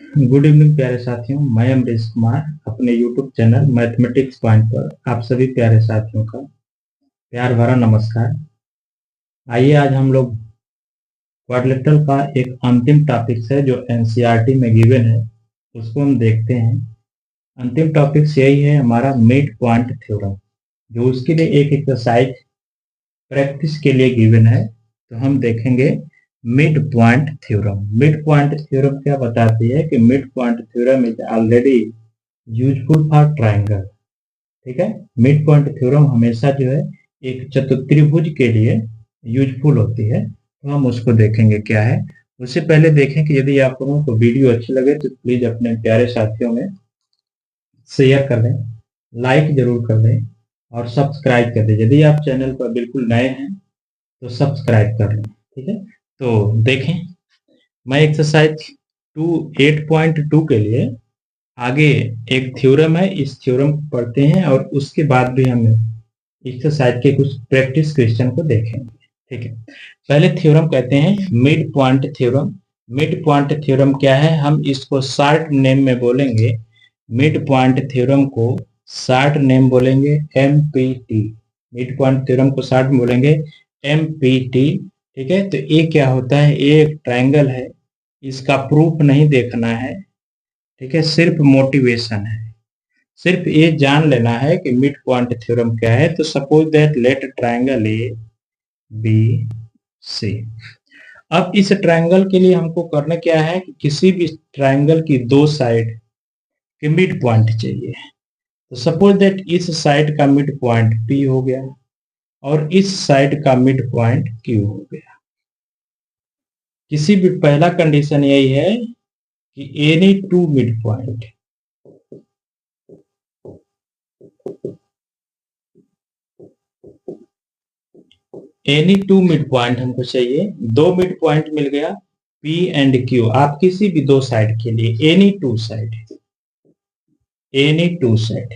Good evening प्यारे साथियों, मैं अमरीश कुमार अपने यूट्यूब चैनल मैथमेटिक्स पॉइंट पर आप सभी प्यारे साथियों का प्यार भरा नमस्कार। आइए आज हम लोग क्वाड्रिलेटरल का एक अंतिम टॉपिक्स है जो एनसीईआरटी में गिवन है, उसको हम देखते हैं। अंतिम टॉपिक्स यही है हमारा मिड पॉइंट थ्योरम, जो उसके लिए एक एक्सरसाइज प्रैक्टिस के लिए गिवन है। तो हम देखेंगे mid point theorem. Mid point theorem क्या बताती है कि mid point theorem is already useful for triangle. ठीक है, मिड पॉइंट थ्योरम हमेशा जो है एक चतुर्भुज के लिए यूजफुल होती है। तो हम उसको देखेंगे क्या है। उससे पहले देखें कि यदि आप लोगों को वीडियो अच्छी लगे तो प्लीज अपने प्यारे साथियों में शेयर कर दें, लाइक जरूर कर दें और सब्सक्राइब कर दें। यदि आप चैनल पर बिल्कुल नए हैं तो सब्सक्राइब कर लें। ठीक है, तो देखें, मैं एक्सरसाइज 8.2 के लिए आगे एक थ्योरम है, इस थ्योरम को पढ़ते हैं और उसके बाद भी हम एक्सरसाइज के कुछ प्रैक्टिस क्वेश्चन को देखेंगे। ठीक है, पहले थ्योरम कहते हैं mid point theorem. Mid point theorem क्या है, हम इसको शॉर्ट नेम में बोलेंगे। मिड पॉइंट थ्योरम को शॉर्ट नेम बोलेंगे एमपीटी। मिड पॉइंट थ्योरम को शॉर्ट में बोलेंगे एमपीटी। ठीक है, तो ये क्या होता है, ये एक ट्रायंगल है, इसका प्रूफ नहीं देखना है। ठीक है, सिर्फ मोटिवेशन है, सिर्फ ये जान लेना है कि मिड पॉइंट थ्योरम क्या है। तो suppose that let triangle A B C. अब इस ट्रायंगल के लिए हमको करना क्या है कि किसी भी ट्रायंगल की दो साइड के मिड पॉइंट चाहिए। तो सपोज दैट इस साइड का मिड पॉइंट पी हो गया और इस साइड का मिड पॉइंट क्यू हो गया। किसी भी पहला कंडीशन यही है कि any two mid point, any two mid point हमको चाहिए। दो मिड पॉइंट मिल गया P एंड Q। आप किसी भी दो साइड के लिए any two side, any two side,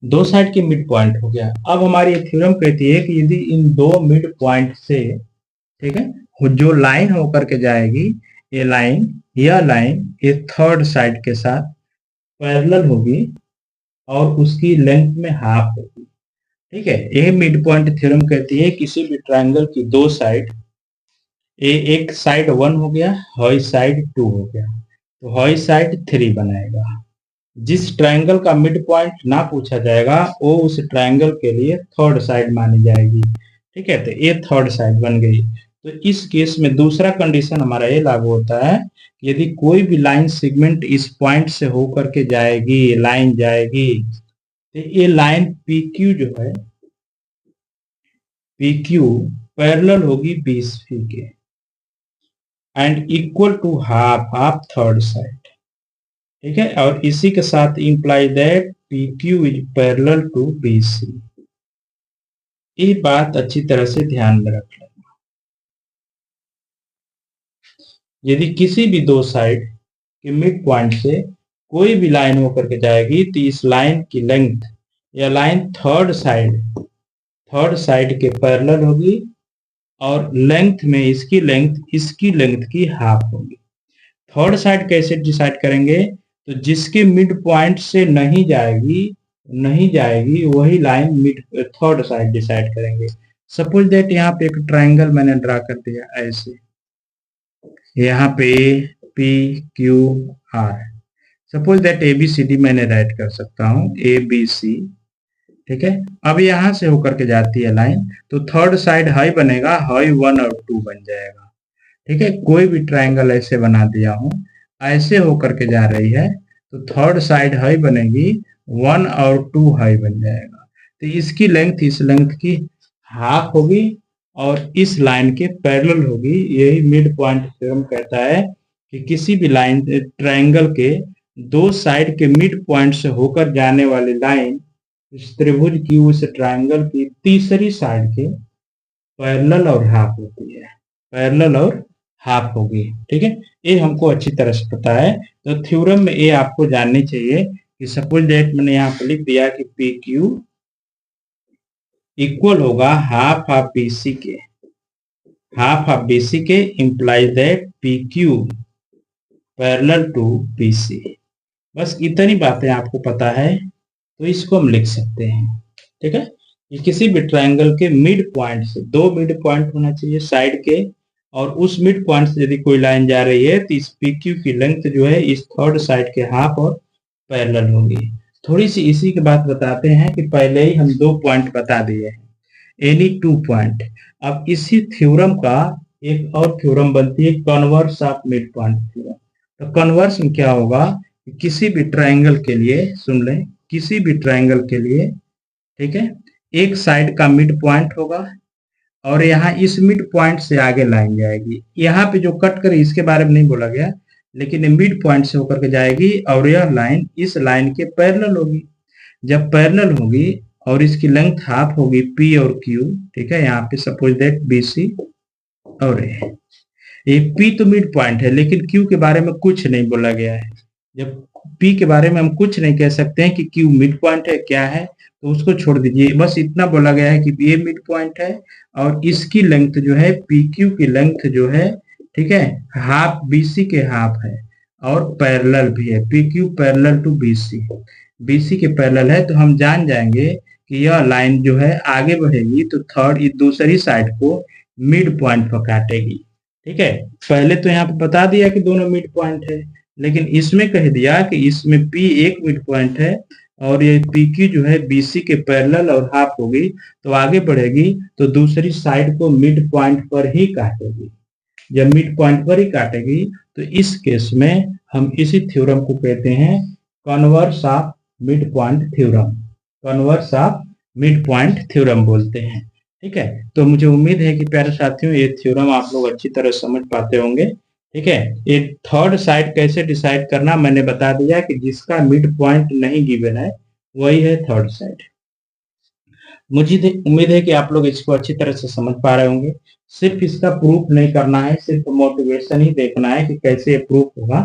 दो साइड के मिड पॉइंट हो गया। अब हमारी थ्योरम कहती है कि यदि इन दो मिड पॉइंट से, ठीक है, जो लाइन होकर के जाएगी, ये लाइन, यह लाइन ये थर्ड साइड के साथ पैरेलल होगी और उसकी लेंथ में हाफ होगी। ठीक है, ये मिड पॉइंट थ्योरम कहती है किसी भी ट्रायंगल की दो साइड, एक साइड 1 हो गया, हॉई साइड 2 हो गया, तो हॉई साइड 3 बनाएगा। जिस ट्रायंगल का मिड पॉइंट ना पूछा जाएगा वो उस ट्रायंगल के लिए थर्ड साइड मानी जाएगी। ठीक है, तो ये थर्ड साइड बन गई। तो इस केस में दूसरा कंडीशन हमारा ये लागू होता है, यदि कोई भी लाइन सेगमेंट इस पॉइंट से होकर के जाएगी, लाइन जाएगी, तो ये लाइन पी क्यू जो है, पी क्यू पैरेलल होगी बीसी के and equal to half half third side. ठीक है, और इसी के साथ imply that P Q is parallel to B C. ये बात अच्छी तरह से ध्यान में रख लेना। यदि किसी भी दो साइड के मिड पॉइंट से कोई भी लाइन होकर के जाएगी तो इस लाइन की लेंथ, या लाइन थर्ड साइड के पैरेलल होगी और लेंथ में इसकी लेंथ की हाफ होगी। थर्ड साइड कैसे डिसाइड करेंगे, तो जिसके मिड पॉइंट से नहीं जाएगी वही line mid third side decide करेंगे। सपोज दैट यहाँ पे एक ट्रायंगल मैंने ड्रा कर दिया ऐसे, यहाँ पे P Q R. Suppose that A B C D मैंने राइट कर सकता हूँ ए बी सी। ठीक है, अब यहाँ से होकर के जाती है लाइन, तो थर्ड साइड हाई बनेगा, हाई 1 और 2 बन जाएगा। ठीक है, कोई भी ट्रायंगल ऐसे बना दिया हूं, ऐसे होकर के जा रही है, तो थर्ड साइड हाई बनेगी, 1 और 2 हाई बन जाएगा। तो इसकी लेंथ इस लेंथ की हाफ होगी और इस लाइन के पैरेलल होगी। यही मिड पॉइंट थ्योरम कहता है कि किसी भी लाइन ट्रायंगल के दो साइड के मिड पॉइंट से होकर जाने वाली लाइन इस त्रिभुज की उस ट्रायंगल की तीसरी साइड के पैरेलल और हाफ होती है, पैरेलल और हाफ होगी। ठीक है, ये हमको अच्छी तरह से पता है। तो थ्योरम में ये आपको जाननी चाहिए कि सपोज दैट मैंने यहाँ पर लिख दिया कि पी क्यू इक्वल होगा हाफ ऑफ बी सी के। हाफ ऑफ BC के implies that PQ parallel to BC। बस इतनी बातें आपको पता है तो इसको हम लिख सकते हैं। ठीक है, ये किसी भी ट्रायंगल के मिड पॉइंट से, दो मिड पॉइंट होना चाहिए साइड के, और उस मिड पॉइंट से यदि कोई लाइन जा रही है तो इस PQ की लेंथ जो है इस थर्ड साइड के हाफ और पैरेलल होगी। थोड़ी सी इसी की बात बताते हैं कि पहले ही हम दो पॉइंट बता दिए हैं, एनी टू पॉइंट। अब इसी थ्योरम का एक और थ्योरम बनती है converse of mid point theorem. तो कन्वर्स में क्या होगा, किसी भी ट्रायंगल के लिए, सुन लें, किसी भी ट्रायंगल के लिए, ठीक है, एक साइड का मिड पॉइंट होगा और यहाँ इस मिड पॉइंट से आगे लाइन जाएगी। यहाँ पे जो कट करे इसके बारे में नहीं बोला गया, लेकिन मिड पॉइंट से होकर के जाएगी और यह लाइन इस लाइन के पैरेलल होगी। जब पैरेलल होगी और इसकी लेंथ हाफ होगी P और Q, ठीक है, यहाँ पे सपोज दैट BC और ये P तो मिड पॉइंट है, लेकिन Q के बारे में कुछ नहीं बोला गया है। जब P के बारे में हम कुछ नहीं कह सकते हैं कि Q मिड पॉइंट है क्या है, तो उसको छोड़ दीजिए। बस इतना बोला गया है कि ये मिड पॉइंट है और इसकी लेंथ जो है PQ की लेंथ जो है, ठीक है, हाफ BC के हाफ है और पैरेलल भी है। PQ पैरेलल टू BC के पैरेलल है, तो हम जान जाएंगे कि यह लाइन जो है आगे बढ़ेगी तो थर्ड दूसरी साइड को मिड पॉइंट पर काटेगी। ठीक है, पहले तो यहाँ पे बता दिया कि दोनों मिड पॉइंट है, लेकिन इसमें कह दिया कि इसमें P एक मिड पॉइंट है और ये PQ जो है BC के पैरेलल और हाफ होगी, तो आगे बढ़ेगी तो दूसरी साइड को मिड पॉइंट पर ही काटेगी। जब मिड पॉइंट पर ही काटेगी तो इस केस में हम इसी थ्योरम को कहते हैं converse of mid point theorem. Converse of mid point theorem बोलते हैं। ठीक है, तो मुझे उम्मीद है कि प्यारे साथियों ये थ्योरम आप लोग अच्छी तरह समझ पाते होंगे। ठीक है, ये थर्ड साइड कैसे डिसाइड करना मैंने बता दिया कि जिसका मिड पॉइंट नहीं गिवन है वही है थर्ड साइड। मुझे उम्मीद है कि आप लोग इसको अच्छी तरह से समझ पा रहे होंगे। सिर्फ इसका प्रूफ नहीं करना है, सिर्फ मोटिवेशन ही देखना है कि कैसे प्रूफ होगा।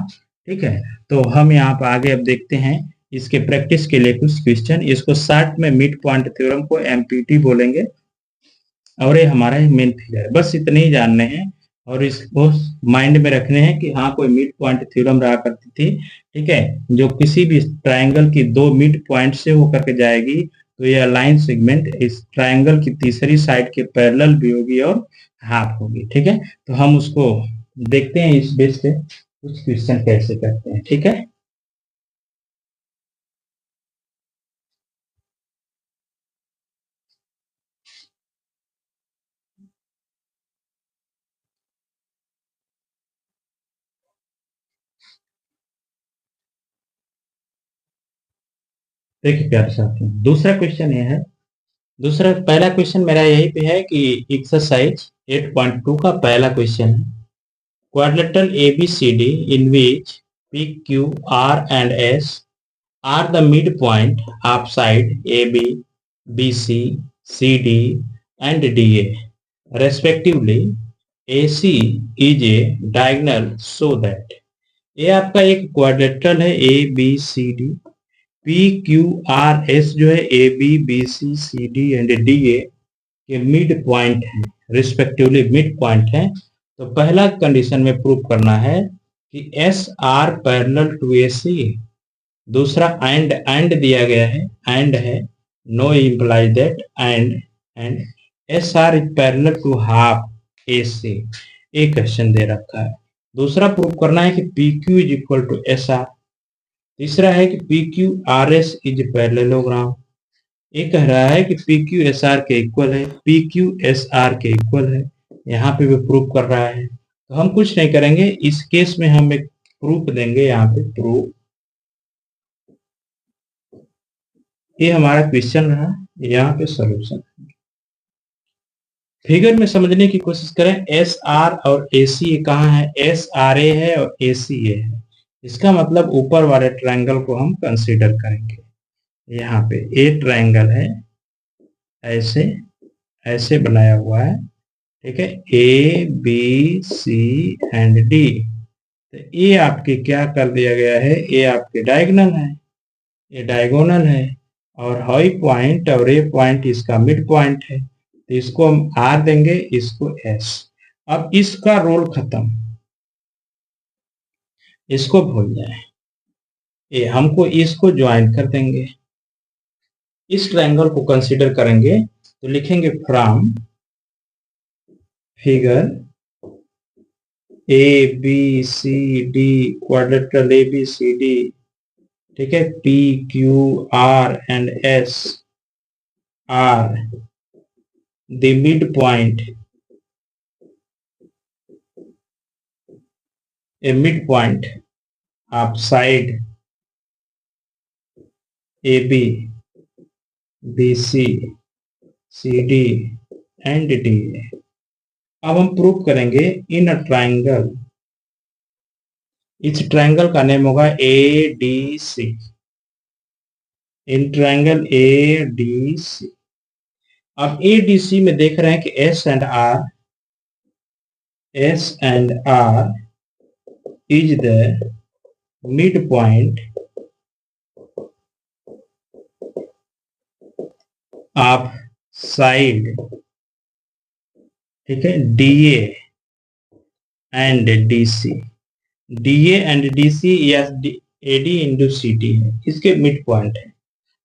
ठीक है, तो हम यहाँ पर आगे अब देखते हैं इसके प्रैक्टिस के लिए कुछ क्वेश्चन। इसको शॉर्ट में मिड पॉइंट थ्योरम को MPT बोलेंगे और ये हमारा मेन फिगर है। बस इतने ही जानने हैं और इसको माइंड में रखने हैं कि हाँ कोई मिड पॉइंट थ्योरम रहा करती थी। ठीक है, जो किसी भी ट्रायंगल की दो मिड पॉइंट से होकर के जाएगी तो यह लाइन सेगमेंट इस ट्रायंगल की तीसरी साइड के पैरेलल भी होगी और हाफ होगी। ठीक है, तो हम उसको देखते हैं इस बेस पे कुछ क्वेश्चन कैसे करते हैं। ठीक है, देखिए प्यारे साथियों, दूसरा क्वेश्चन ये है। पहला क्वेश्चन मेरा यही पे है कि एक्सरसाइज 8.2 का पहला क्वेश्चन है, quadrilateral ABCD in which PQ, R and S are the midpoint of side AB, BC, CD and DA respectively. AC is a diagonal so that ये आपका एक क्वाड्रेटरल है ABCD, PQRS जो है AB, BC, CD and DA के mid point है, respectively mid point है। तो पहला कंडीशन में प्रूव करना है कि SR पैरेलल टू AC। दूसरा एंड दिया गया है, एंड है, no imply that and SR is parallel to half AC। एक क्वेश्चन दे रखा है। दूसरा प्रूव करना है कि PQ is equal to SR। तीसरा है कि PQRS इज पैरेललोग्राम। ये कह रहा है कि PQSR के इक्वल है, PQSR के इक्वल है, यहाँ पे भी प्रूफ कर रहा है। तो हम कुछ नहीं करेंगे, इस केस में हम एक प्रूफ देंगे, यहाँ पे प्रूफ। ये हमारा क्वेश्चन रहा, यहाँ पे सॉल्यूशन। फिगर में समझने की कोशिश करें। SR और AC कहाँ है, SRA है और ACA है। इसका मतलब ऊपर वाले ट्रायंगल को हम कंसीडर करेंगे। यहाँ पे ए ट्रायंगल है, ऐसे ऐसे बनाया हुआ है। ठीक है, ABC एंड D। तो ये आपके क्या कर दिया गया है, ये आपके डायगोनल है, ये डायगोनल है और हाई पॉइंट और ए पॉइंट इसका मिड पॉइंट है। तो इसको हम R देंगे, इसको S। अब इसका रोल खत्म, इसको भूल जाए, ये हमको इसको ज्वाइन कर देंगे, इस ट्रायंगल को कंसीडर करेंगे तो लिखेंगे from figure A B C D, quadrilateral A B C D, ठीक है, P Q R and S are the mid point, a midpoint of side AB, BC, CD and DA। अब हम prove करेंगे इन a triangle, इस triangle का name होगा ADC, in triangle ADC। अब ADC में देख रहे हैं कि S and R is the midpoint of side, ठीक है, DA and DC, DA and DC या AD इंटू CD है, इसके मिड पॉइंट है।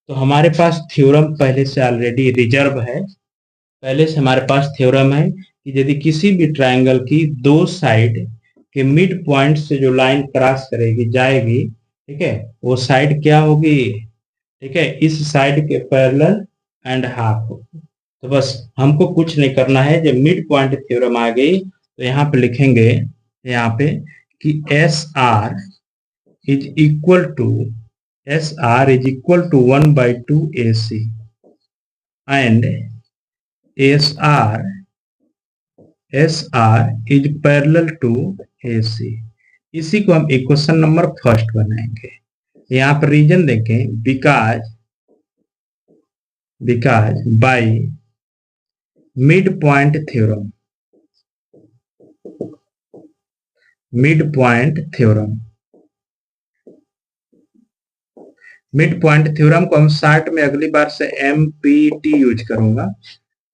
तो हमारे पास थ्योरम पहले से ऑलरेडी रिजर्व है, पहले से हमारे पास थ्योरम है कि यदि किसी भी ट्रायंगल की दो साइड के मिड पॉइंट से जो लाइन क्रॉस करेगी जाएगी, ठीक है, वो साइड क्या होगी, ठीक है, इस साइड के पैरेलल एंड हाफ होगी। तो बस हमको कुछ नहीं करना है, जब मिड पॉइंट थ्योरम आ गई तो यहाँ पे लिखेंगे, यहाँ पे कि S R is equal to 1/2 AC and SR is parallel to AC। इसी को हम इक्वेशन नंबर फर्स्ट बनाएंगे। यहाँ पर रीजन देखें, because by mid point theorem, mid point theorem को हम शॉर्ट में अगली बार से MPT यूज करूंगा,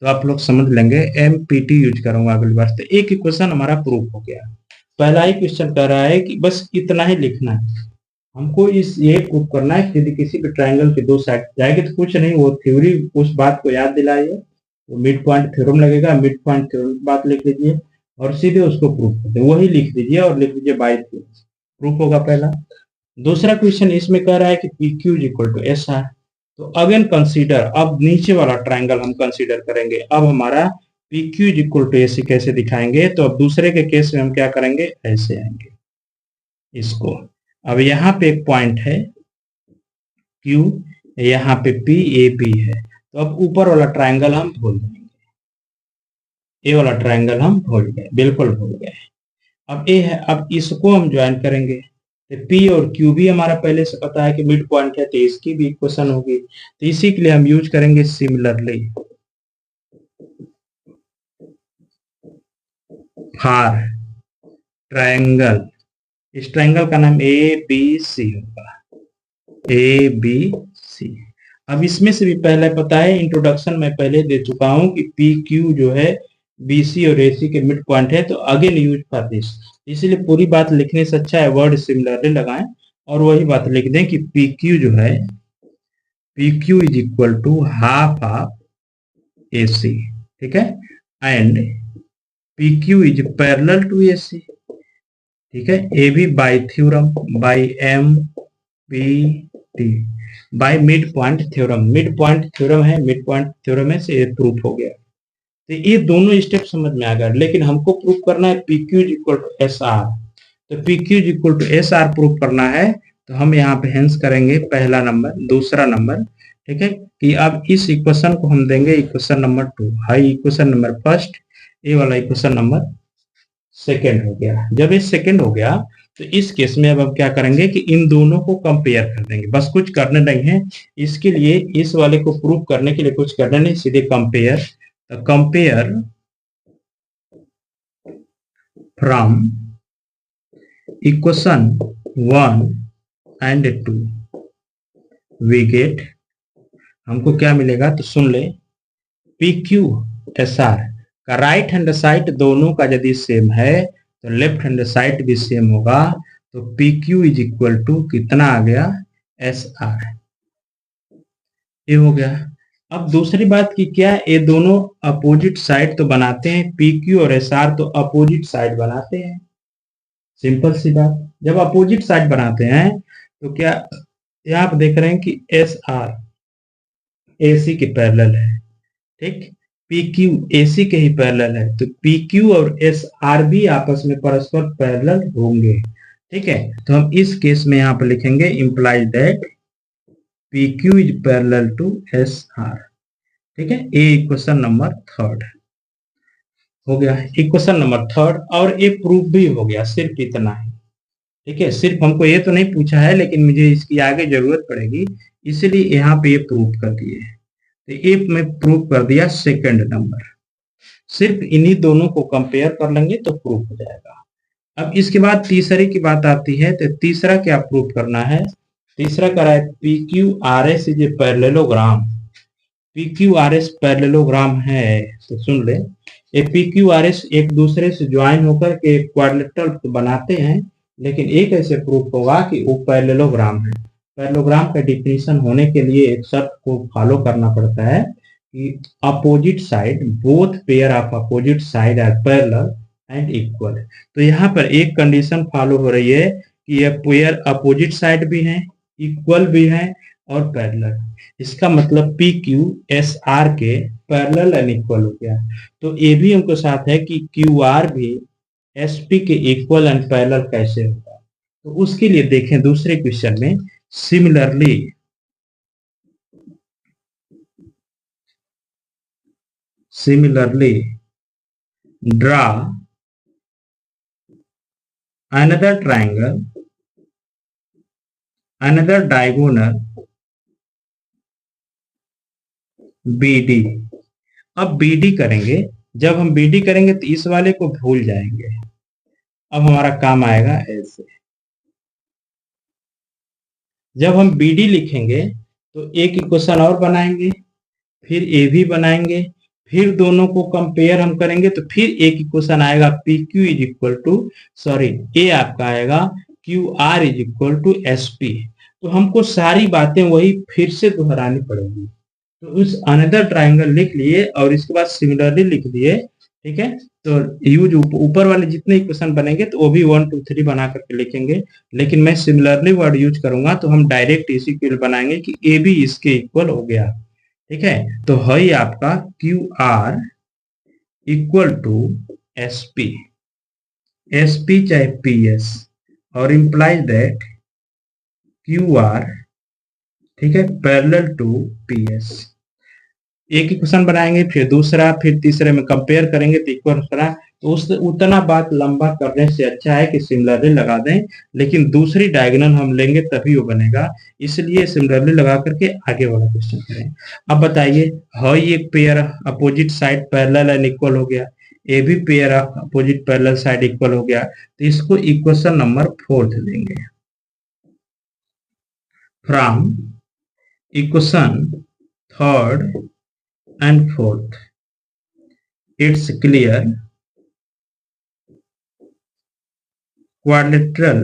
तो आप लोग समझ लेंगे, MPT यूज करूंगा अगली बार से। एक क्वेश्चन हमारा प्रूफ हो गया। पहला ही क्वेश्चन कह रहा है कि बस इतना ही लिखना है हमको, ये प्रूफ करना है कि यदि किसी भी ट्रायंगल के दो साइड जाएगी तो कुछ नहीं, वो थ्योरी उस बात को याद दिलाइए, वो मिड पॉइंट थ्योरम लगेगा, मिड पॉइंट थ्योरम की बात लिख लीजिए और सीधे उसको प्रूफ कर दे, वही लिख दीजिए और लिख दीजिए बाय थ्योरम, प्रूफ होगा पहला। दूसरा क्वेश्चन इसमें कह रहा है कि PQ इक्वल टू SR, तो अगेन कंसीडर, अब नीचे वाला ट्रायंगल हम कंसीडर करेंगे। अब हमारा PQ इक्वल टू AC कैसे दिखाएंगे, तो अब दूसरे के केस में हम क्या करेंगे, ऐसे आएंगे इसको। अब यहाँ पे एक पॉइंट है Q, यहाँ पे PAP है, तो अब ऊपर वाला ट्रायंगल हम भूल जाएंगे, ये वाला ट्रायंगल हम भूल गए, बिल्कुल भूल गए। अब ये है, अब इसको हम ज्वाइन करेंगे, तो P और Q भी हमारा पहले से पता है कि मिड पॉइंट है, तो इसकी भी इक्वेशन होगी, तो इसी के लिए हम यूज करेंगे सिमिलरली फॉर ट्रायंगल, इस ट्रायंगल का नाम ABC होगा, ABC। अब इसमें से भी पहले पता है, इंट्रोडक्शन में पहले दे चुका हूं कि PQ जो है BC और AC के मिड पॉइंट है, तो अगेन यूज फॉर दिस, इसलिए पूरी बात लिखने से अच्छा है वर्ड सिमिलरली लगाएं और वही बात लिख दें कि PQ जो है, PQ is equal to half of AC, ठीक है, and PQ is parallel to AC, ठीक है, AB by theorem, by MPT, by mid point theorem, mid point theorem है, मिड पॉइंट थ्योरम है, से ये प्रूफ हो गया। तो ये दोनों स्टेप समझ में आ गया, लेकिन हमको प्रूफ करना है PQ इक्वल टू SR, तो PQ equal to SR proof करना है, तो हम यहाँ पे हेंस करेंगे पहला नंबर, दूसरा नंबर, ठीक है, कि अब इस इक्वेशन को हम देंगे equation number 2, high equation number first, ये वाला इक्वेशन नंबर सेकेंड हो गया। जब ये सेकेंड हो गया तो इस केस में अब हम क्या करेंगे कि इन दोनों को कंपेयर कर देंगे, बस कुछ करने नहीं है इसके लिए, इस वाले को प्रूव करने के लिए कुछ करना नहीं, सीधे कंपेयर, तो compare from equation 1 and 2 we get, हमको क्या मिलेगा, तो सुन ले, PQ SR, का राइट हैंड साइड दोनों का यदि सेम है तो लेफ्ट हैंड साइड भी सेम होगा, तो P Q is equal to कितना आ गया, एस आर। ये हो गया। अब दूसरी बात की क्या, ये दोनों अपोजिट साइड तो बनाते हैं, पी क्यू और एस आर तो अपोजिट साइड बनाते हैं। सिंपल सी बात, जब अपोजिट साइड बनाते हैं तो क्या यहाँ आप देख रहे हैं कि एस आर ए सी के पैरेलल है, ठीक, पी क्यू ए सी के ही पैरेलल है, तो पी क्यू और एस आर भी आपस में परस्पर पैरेलल होंगे। ठीक है, तो हम इस केस में यहाँ पर लिखेंगे implies that P Q is parallel to S R. ठीक है, ये इक्वेशन नंबर थर्ड हो गया, इक्वेशन नंबर थर्ड, और ये प्रूफ भी हो गया, सिर्फ इतना ही। ठीक है, सिर्फ हमको ये तो नहीं पूछा है, लेकिन मुझे इसकी आगे जरूरत पड़ेगी, इसलिए यहाँ पे ये प्रूफ कर दिए। तो ये मैं प्रूफ कर दिया सेकंड नंबर, सिर्फ इन्हीं दोनों को कंपेयर कर लेंगे तो प्रूफ हो जाएगा। अब इसके बाद तीसरे की बात आती है, तो तीसरा क्या प्रूफ करना है, तीसरा करा है P Q R S is a parallelogram. P Q R S parallelogram है, तो सुन ले, ये पी क्यू आर एस एक दूसरे से ज्वाइन होकर के क्वाड्रिलेटरल तो बनाते हैं, लेकिन एक ऐसे प्रूफ होगा कि वो पैरेललोग्राम है। पैरेललोग्राम का डिफिनीशन होने के लिए एक शर्त को फॉलो करना पड़ता है कि opposite side, both pair of opposite side are parallel and equal. तो यहाँ पर एक कंडीशन फॉलो हो रही है कि ये पेयर अपोजिट साइड भी है, इक्वल भी है और पैरेलल। इसका मतलब पी क्यू एस आर के पैरेलल एंड इक्वल हो गया। तो ये भी हमको साथ है कि क्यू आर भी एस पी के इक्वल एंड पैरेलल कैसे होगा, तो उसके लिए देखें दूसरे क्वेश्चन में, similarly draw another triangle, another diagonal BD। अब BD करेंगे, जब हम BD करेंगे तो इस वाले को भूल जाएंगे, अब हमारा काम आएगा ऐसे। जब हम BD लिखेंगे तो एक इक्वेशन और बनाएंगे, फिर ए भी बनाएंगे, फिर दोनों को कंपेयर हम करेंगे तो फिर एक इक्वेशन आएगा P Q is equal to, sorry a आपका आएगा Q R is equal to S P. तो हमको सारी बातें वही फिर से दोहरानी पड़ेगी। तो उस अनदर ट्राइंगल लिख लिए और इसके बाद सिमिलरली लिख दिए। ठीक है, तो यूज ऊपर वाले जितने इक्वेशन बनेंगे तो वो भी 1 2 3 बना करके लिखेंगे, लेकिन मैं सिमिलरली वर्ड यूज करूंगा तो हम डायरेक्ट इसी के बनाएंगे कि ए भी इसके इक्वल हो गया। ठीक है, तो है आपका Q R equal to S P चाहे पी एस, और इंप्लाइज दैट क्यू आर, ठीक है, पैरेलल टू पी एस। एक इक्वेशन बनाएंगे, फिर दूसरा, फिर तीसरे में कंपेयर करेंगे तो इक्वल करा, तो उस उतना बात लंबा करने से अच्छा है कि सिमिलरली लगा दें, लेकिन दूसरी डायगोनल हम लेंगे तभी वो बनेगा, इसलिए सिमिलरली लगा करके आगे वाला क्वेश्चन करें। अब बताइए, है एक pair opposite side parallel and equal हो गया, ए भी pair opposite parallel side equal हो गया, तो इसको इक्वेशन नंबर 4 देंगे। From equation 3rd and 4th, it's clear quadrilateral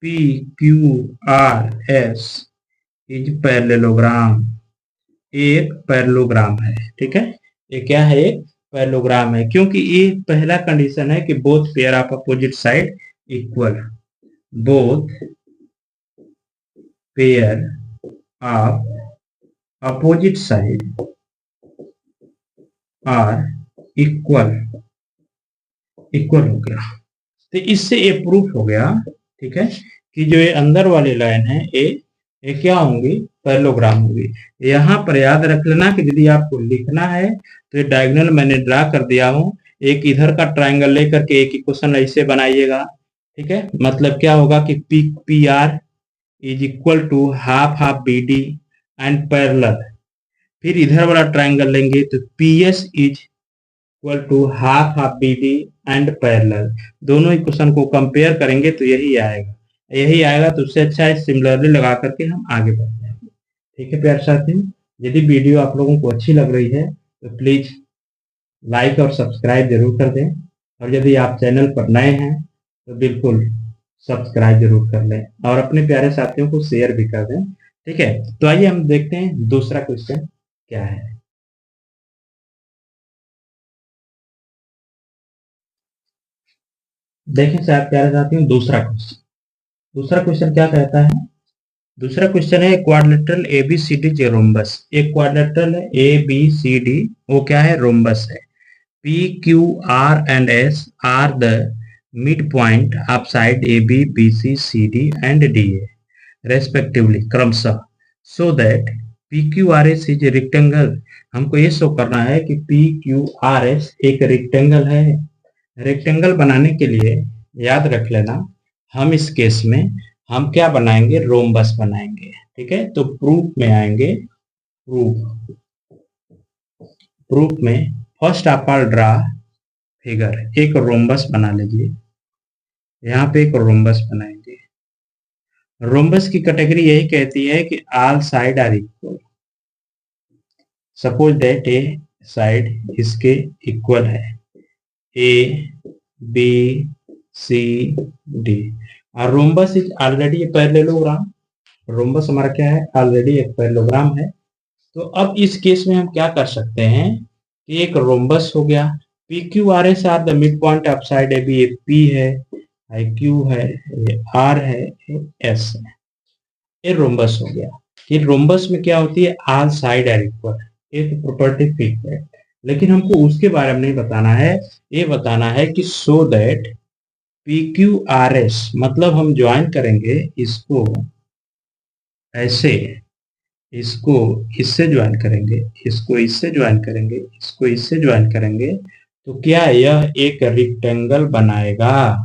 PQRS is parallelogram, एक पैरेललोग्राम है। ठीक है, ये क्या है, एक पैरेललोग्राम है, क्योंकि ये पहला कंडीशन है कि both pair of opposite side equal, both pair of opposite side are equal हो गया। तो इससे ये प्रूफ हो गया, ठीक है, कि जो ये अंदर वाली लाइन है ये क्या होंगी, पैरेललोग्राम होगी। यहाँ पर याद रख लेना कि यदि आपको लिखना है तो ये डायगोनल मैंने ड्रा कर दिया हूँ, एक इधर का ट्राइंगल लेकर के एक इक्वेशन ऐसे बनाइएगा। ठीक है, मतलब क्या होगा कि P R is equal to half B D and parallel, फिर इधर वाला ट्राइंगल लेंगे तो P S is equal to half B D and parallel, दोनों इक्वेशन को कंपेयर करेंगे तो यही आएगा, तो उससे अच्छा है सिमिलरली लगा करके हम आगे बढ़ जाएंगे। ठीक है प्यारे साथियों, यदि वीडियो आप लोगों को अच्छी लग रही है तो प्लीज लाइक और सब्सक्राइब जरूर कर दें, और यदि आप चैनल पर नए हैं तो बिल्कुल सब्सक्राइब जरूर कर लें और अपने प्यारे साथियों को शेयर भी कर दें। ठीक है, तो आइए हम देखते हैं दूसरा क्वेश्चन क्या है। देखें शायद प्यारे साथियों, दूसरा क्वेश्चन क्या कहता है। दूसरा क्वेश्चन है क्वाड्रिलेटरल ABCD रोम्बस। एक क्वाड्रिलेटरल है ABCD, वो क्या है, रोम्बस है। PQR and S are the midpoint of side AB, BC, CD and DA respectively क्रमशः, so that PQRS is a rectangle। हमको ये शो करना है कि PQRS एक रेक्टेंगल है। रेक्टेंगल बनाने के लिए याद रख लेना, हम इस केस में हम क्या बनाएंगे, रोम्बस बनाएंगे। ठीक है, तो प्रूफ में आएंगे। प्रूफ में फर्स्ट आप ऑल ड्रा फिगर, एक रोम्बस बना लीजिए। यहाँ पे एक रोम्बस बनाएंगे। रोम्बस की कैटेगरी यही कहती है कि all side are equal. Suppose that a side इसके इक्वल है, A, B, C, D, और rhombus is already a parallelogram. Rhombus हमारा क्या है, ऑलरेडी एक पैरेललोग्राम है। तो अब इस केस में हम क्या कर सकते हैं कि एक रोम्बस हो गया, PQRS are the mid point of side AB, ये P है, ये Q है, ये R है, ये S है। ये रोम्बस हो गया। ये रोम्बस में क्या होती है, ऑल साइड आर इक्वल। ये तो प्रॉपर्टी फिक्स है, लेकिन हमको उसके बारे में नहीं बताना है। ये बताना है कि सो दैट PQRS, मतलब हम ज्वाइन करेंगे इसको ऐसे, इसको इससे ज्वाइन करेंगे, इसको इससे ज्वाइन करेंगे, इसको इससे ज्वाइन करेंगे, तो क्या यह एक रेक्टेंगल बनाएगा।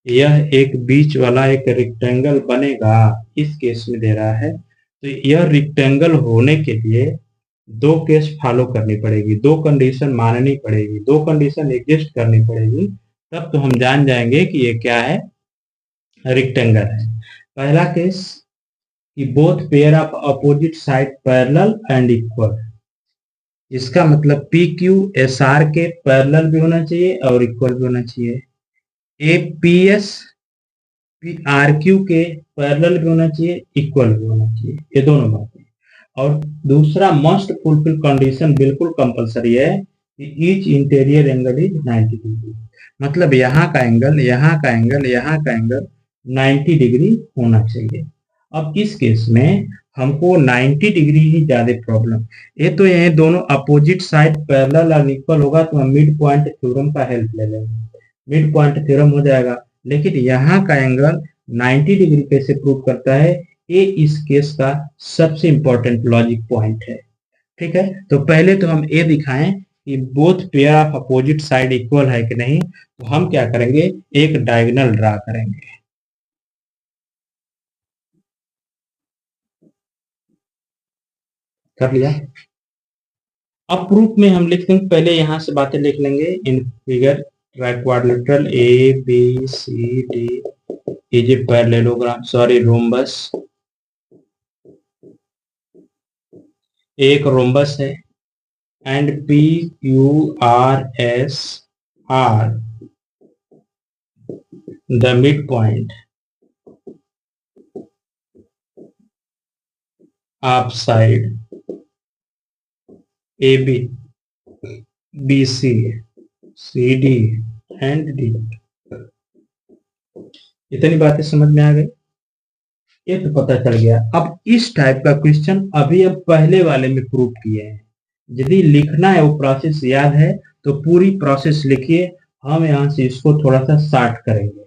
यह एक बीच वाला एक रेक्टेंगल बनेगा। इस केस में दे रहा है, तो यह रेक्टेंगल होने के लिए दो केस फॉलो करनी पड़ेगी, दो कंडीशन माननी पड़ेगी, दो कंडीशन एग्जिस्ट करनी पड़ेगी, तब तो हम जान जाएंगे कि ये क्या है, रेक्टेंगल है। पहला केस कि both pair of opposite side parallel and equal. इसका मतलब PQSR के पैरेलल भी होना चाहिए और इक्वल भी होना चाहिए। APS PRQ के पैरेलल भी होना चाहिए, इक्वल भी होना चाहिए, ये दोनों बातें। और दूसरा मस्ट फुलफिल कंडीशन बिल्कुल कंपलसरी है कि each interior angle is 90 degree. मतलब यहाँ का एंगल, यहाँ का एंगल, यहाँ का एंगल 90 डिग्री होना चाहिए। अब इस केस में हमको 90 डिग्री ही ज्यादा प्रॉब्लम। ये तो ये दोनों अपोजिट साइड पैरेलल और इक्वल होगा तो हम मिड पॉइंट थ्योरम का हेल्प ले लेंगे, मिड पॉइंट थ्योरम हो जाएगा। लेकिन यहाँ का एंगल 90 डिग्री कैसे प्रूव करता है, ये इस केस का सबसे इंपॉर्टेंट लॉजिक पॉइंट है। ठीक है, तो पहले तो हम ये दिखाएं कि both pair of opposite side equal है कि नहीं। तो हम क्या करेंगे, एक डायगोनल ड्रा करेंगे। कर लिया। अब प्रूफ में हम लिख देंगे, पहले यहां से बातें लिख लेंगे। In figure quadrilateral ABCD is a parallelogram, sorry rhombus, एक रोम्बस है, and PQRS are the mid point of side AB, BC, CD and D। इतनी बातें समझ में आ गई, ये तो पता चल गया। अब इस टाइप का क्वेश्चन अभी हम पहले वाले में प्रूव किए हैं। यदि लिखना है वो प्रोसेस याद है तो पूरी प्रोसेस लिखिए। हम यहाँ से इसको थोड़ा सा शार्ट करेंगे।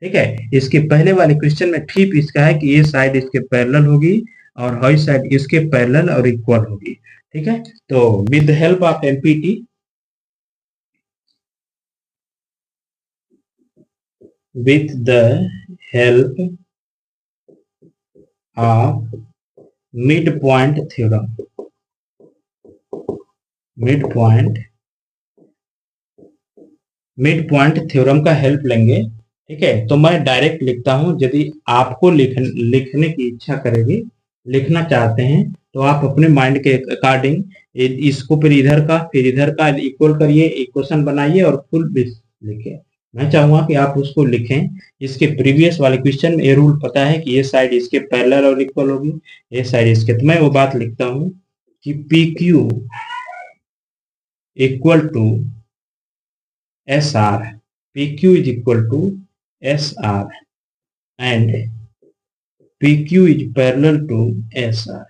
ठीक है, इसके पहले वाले क्वेश्चन में ठीक इसका है कि ये साइड इसके पैरेलल होगी और हई साइड इसके पैरेलल और इक्वल होगी। ठीक है, तो with the help of MPT, with the help of midpoint theorem, midpoint theorem का हेल्प लेंगे। ठीक है, तो मैं डायरेक्ट लिखता हूं, यदि आपको लिखने की इच्छा करेगी लिखना चाहते हैं तो आप अपने माइंड के अकॉर्डिंग इसको फिर इधर का इक्वल करिए, इक्वेशन बनाइए और फुल लिखे। मैं चाहूंगा कि आप उसको लिखें। इसके प्रीवियस वाले क्वेश्चन में ये रूल पता है कि ये साइड इसके पैरेलल और इक्वल होगी, ये साइड इसके। तो मैं वो बात लिखता हूं कि P Q equal to S R, P Q is equal to S R and P Q is parallel to S R.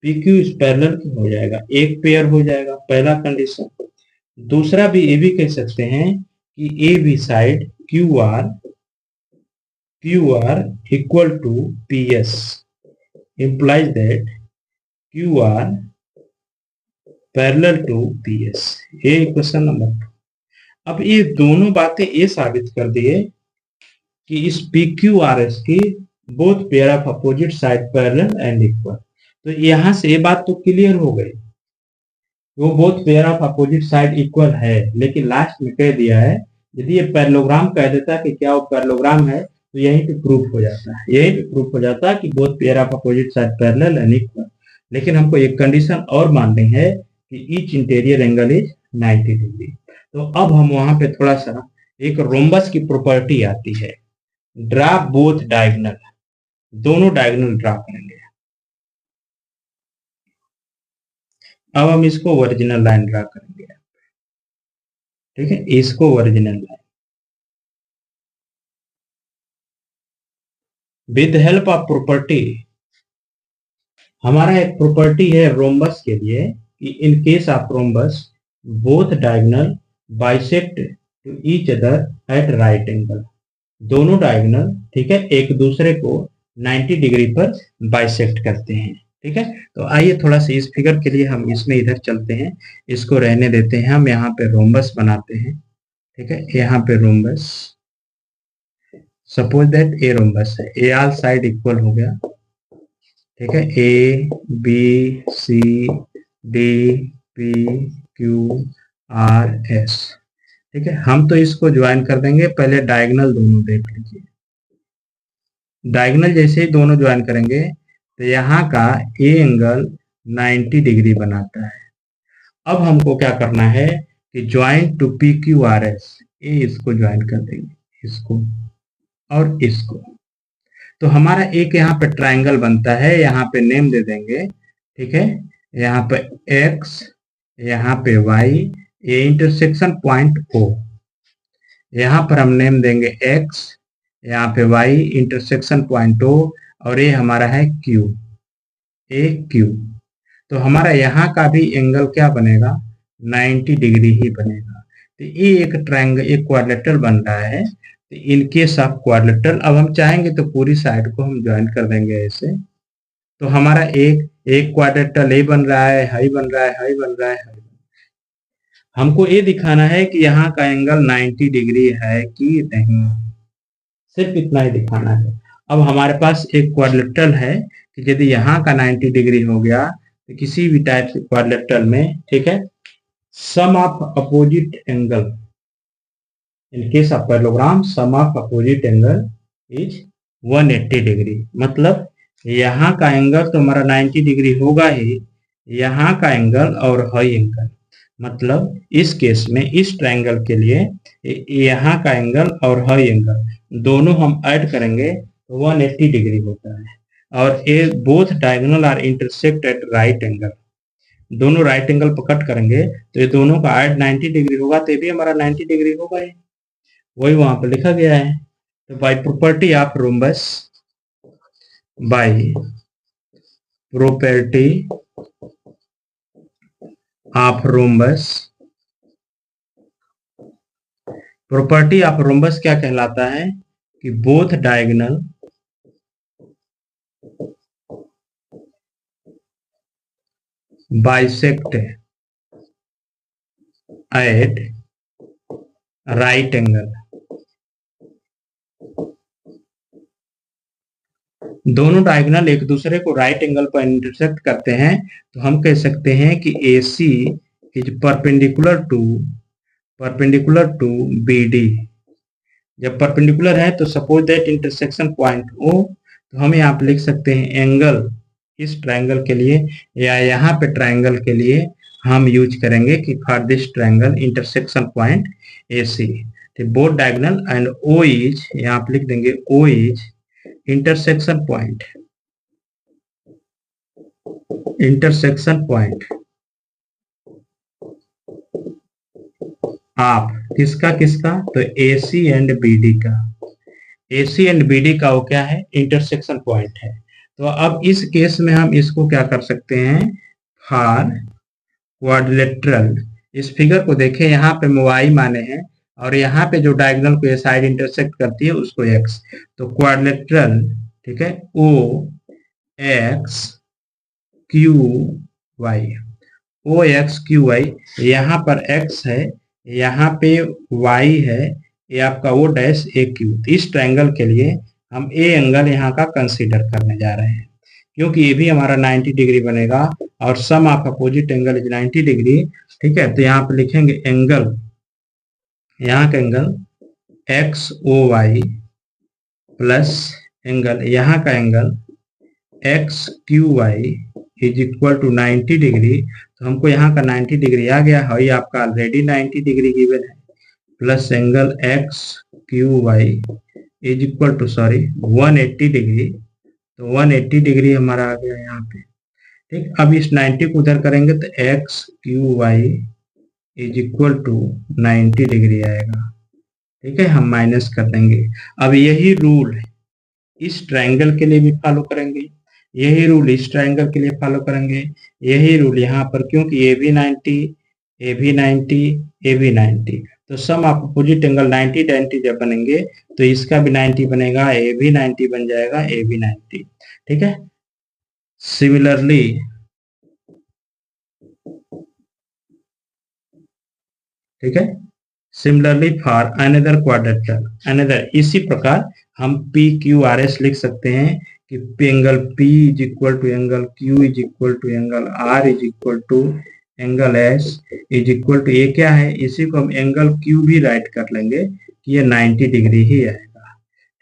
P Q is parallel हो जाएगा, एक पेयर हो जाएगा, पहला कंडीशन। दूसरा भी ये भी कह सकते हैं कि A B side Q R equal to P S implies that Q R parallel to P S. ये क्वेश्चन नंबर 2। अब ये दोनों बातें ये साबित कर दिए कि इस पी क्यू आर एस की both pair of opposite side parallel and equal. तो यहां से ये बात तो क्लियर हो गई, वो both pair of opposite side equal है। लेकिन लास्ट में कह दिया है, यदि ये पैरेललोग्राम कह देता कि क्या वो पैरेललोग्राम है तो यहीं पे प्रूफ हो जाता है, यहीं पे प्रूफ हो जाता है कि both pair of opposite side parallel and equal. लेकिन हमको एक कंडीशन और माननी है कि each interior angle is 90 degree. तो अब हम वहां पे थोड़ा सा एक रोम्बस की प्रॉपर्टी आती है, ड्रा बोथ डायगोनल, दोनों डायगोनल ड्रा करेंगे। अब हम इसको ओरिजिनल लाइन ड्रा करेंगे, ठीक है, इसको original line with help of property. हमारा एक प्रॉपर्टी है रोम्बस के लिए कि in case of rhombus both diagonal bisect to each other at right angle. दोनों डायगोनल, ठीक है, एक दूसरे को 90 डिग्री पर बाइसेक्ट करते हैं, ठीक है। तो आइए थोड़ा सा इस फिगर के लिए हम इसमें इधर चलते हैं, इसको रहने देते हैं, हम यहाँ पे रोम्बस बनाते हैं, ठीक है। यहाँ पे rhombus, suppose that a rhombus है, ए ऑल साइड इक्वल हो गया, ठीक है, A B C D P Q R S, ठीक है। हम तो इसको ज्वाइन कर देंगे, पहले डायगोनल दोनों देख लीजिए। डायगोनल जैसे ही दोनों ज्वाइन करेंगे तो यहाँ का ए एंगल 90 डिग्री बनाता है। अब हमको क्या करना है कि join to P Q R S, a इसको ज्वाइन कर देंगे, इसको और इसको। तो हमारा एक यहाँ पे ट्रायंगल बनता है, यहाँ पे नेम दे देंगे, ठीक है, यहाँ पे एक्स, यहाँ पे वाई, ये इंटरसेक्शन पॉइंट ओ, यहाँ पर हम नेम देंगे एक्स, यहाँ पे वाई, इंटरसेक्शन पॉइंट ओ, और ये हमारा है क्यू, ए क्यू। तो हमारा यहाँ का भी एंगल क्या बनेगा, 90 डिग्री ही बनेगा। तो ये एक ट्रायंगल, एक क्वाड्रिलेटरल बन रहा है। तो इन केस ऑफ क्वाड्रिलेटरल, अब हम चाहेंगे तो पूरी साइड को हम ज्वाइन कर देंगे ऐसे। तो हमारा एक क्वाड्रिलेटरल ए बन रहा है, हाई बन रहा है, हाई बन रहा है, हाई। हमको ये दिखाना है कि यहाँ का एंगल 90 डिग्री है कि नहीं, सिर्फ इतना ही दिखाना है। अब हमारे पास एक क्वाड्रिलेटरल है कि यदि यहाँ का 90 डिग्री हो गया तो किसी भी टाइप से क्वाड्रिलेटरल में, ठीक है, sum of opposite angle, in case of parallelogram sum of opposite angle is 180 degree. मतलब यहाँ का एंगल तो हमारा 90 डिग्री होगा ही, यहाँ का एंगल और हाई एंगल, मतलब इस केस में इस ट्रायंगल के लिए यहाँ का एंगल और हाई एंगल दोनों हम ऐड करेंगे तो 180 डिग्री होता है। और ये both diagonal are intersect at right angle, दोनों राइट एंगल पर कट करेंगे तो ये दोनों का ऐड 90 डिग्री होगा, तो ये भी हमारा 90 डिग्री होगा ही, वही वहां पर लिखा गया है। तो by property of rhombus, by property of rhombus, property of rhombus क्या कहलाता है कि both diagonal bisect at right angle. दोनों डायगोनल एक दूसरे को राइट एंगल पर इंटरसेक्ट करते हैं, तो हम कह सकते हैं कि AC is perpendicular to BD। जब परपेंडिकुलर है तो suppose that intersection point O, तो हम यहाँ पे लिख सकते हैं एंगल इस ट्रायंगल के लिए या यहाँ पे ट्रायंगल के लिए हम यूज करेंगे कि for this triangle intersection point A C, both diagonal and O is, यहाँ पे लिख देंगे O is intersection point, intersection point आप किसका किसका, तो A C and B D का, A C and B D का वो क्या है, इंटरसेक्शन पॉइंट है। तो अब इस केस में हम इसको क्या कर सकते हैं, फॉर क्वाड्रिलेटरल, इस फिगर को देखें, यहाँ पे y माने हैं और यहाँ पे जो डायगोनल को ये साइड इंटरसेक्ट करती है उसको x, तो क्वाड्रिलेटरल, ठीक है, ओ एक्स क्यू वाई, ओ एक्स क्यू वाई, यहाँ पर x है, यहाँ पे y है, ये आपका ओ डैश ए क्यू। इस ट्रायंगल के लिए हम ए एंगल यहाँ का कंसीडर करने जा रहे हैं, क्योंकि ये भी हमारा 90 डिग्री बनेगा और sum of opposite angle is 90 degree, ठीक है। तो यहाँ पे लिखेंगे एंगल, यहाँ का angle X O Y plus angle यहाँ का angle X Q Y is equal to 90 degree. तो हमको यहाँ का 90 डिग्री आ गया है, आपका ऑलरेडी 90 डिग्री गिवन है, plus angle X Q Y is equal to 180 degree, तो 180 डिग्री हमारा आ गया यहाँ पे, ठीक। अब इस 90 को उधर करेंगे तो X Q Y is equal to 90 degree आएगा, ठीक है, हम माइनस कर देंगे। अब यही रूल इस ट्रायंगल के लिए भी फॉलो करेंगे, यही रूल इस ट्रायंगल के लिए फॉलो करेंगे, यही रूल यहाँ पर, क्योंकि ए भी 90, ए भी 90, ए भी 90, तो सम ऑफ अपोजिट एंगल 90 90 जब बनेंगे तो इसका भी 90 बनेगा, ए भी 90 बन जाएगा, ए भी 90, ठीक है। सिमिलरली ठीक है, similarly for another quadrilateral, another, इसी प्रकार हम पी क्यू आर एस लिख सकते हैं कि angle P is equal to angle Q is equal to angle R is equal to angle S is equal to, ये क्या है, इसी को हम एंगल Q भी राइट कर लेंगे कि ये 90 डिग्री ही आएगा,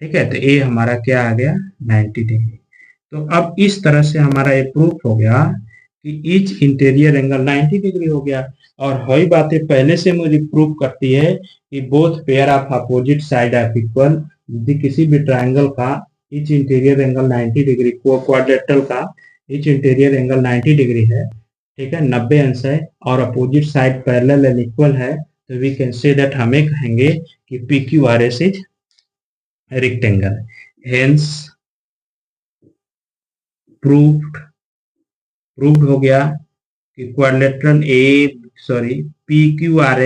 ठीक है। तो ये हमारा क्या आ गया, 90 डिग्री। तो अब इस तरह से हमारा ये प्रूफ हो गया कि ईच इंटीरियर एंगल 90 डिग्री हो गया। और वही बातें पहले से मुझे प्रूफ करती है कि both pair of opposite side of equal, यदि किसी भी ट्रायंगल का each interior angle 90 degree, quadrilateral का ईच इंटीरियर एंगल 90 डिग्री है, ठीक है, 90 अंश है, और opposite side parallel and equal है, तो वी कैन से दैट, हमें कहेंगे कि P Q R S is rectangle. Hence proved हो गया कि quadrilateral P Q R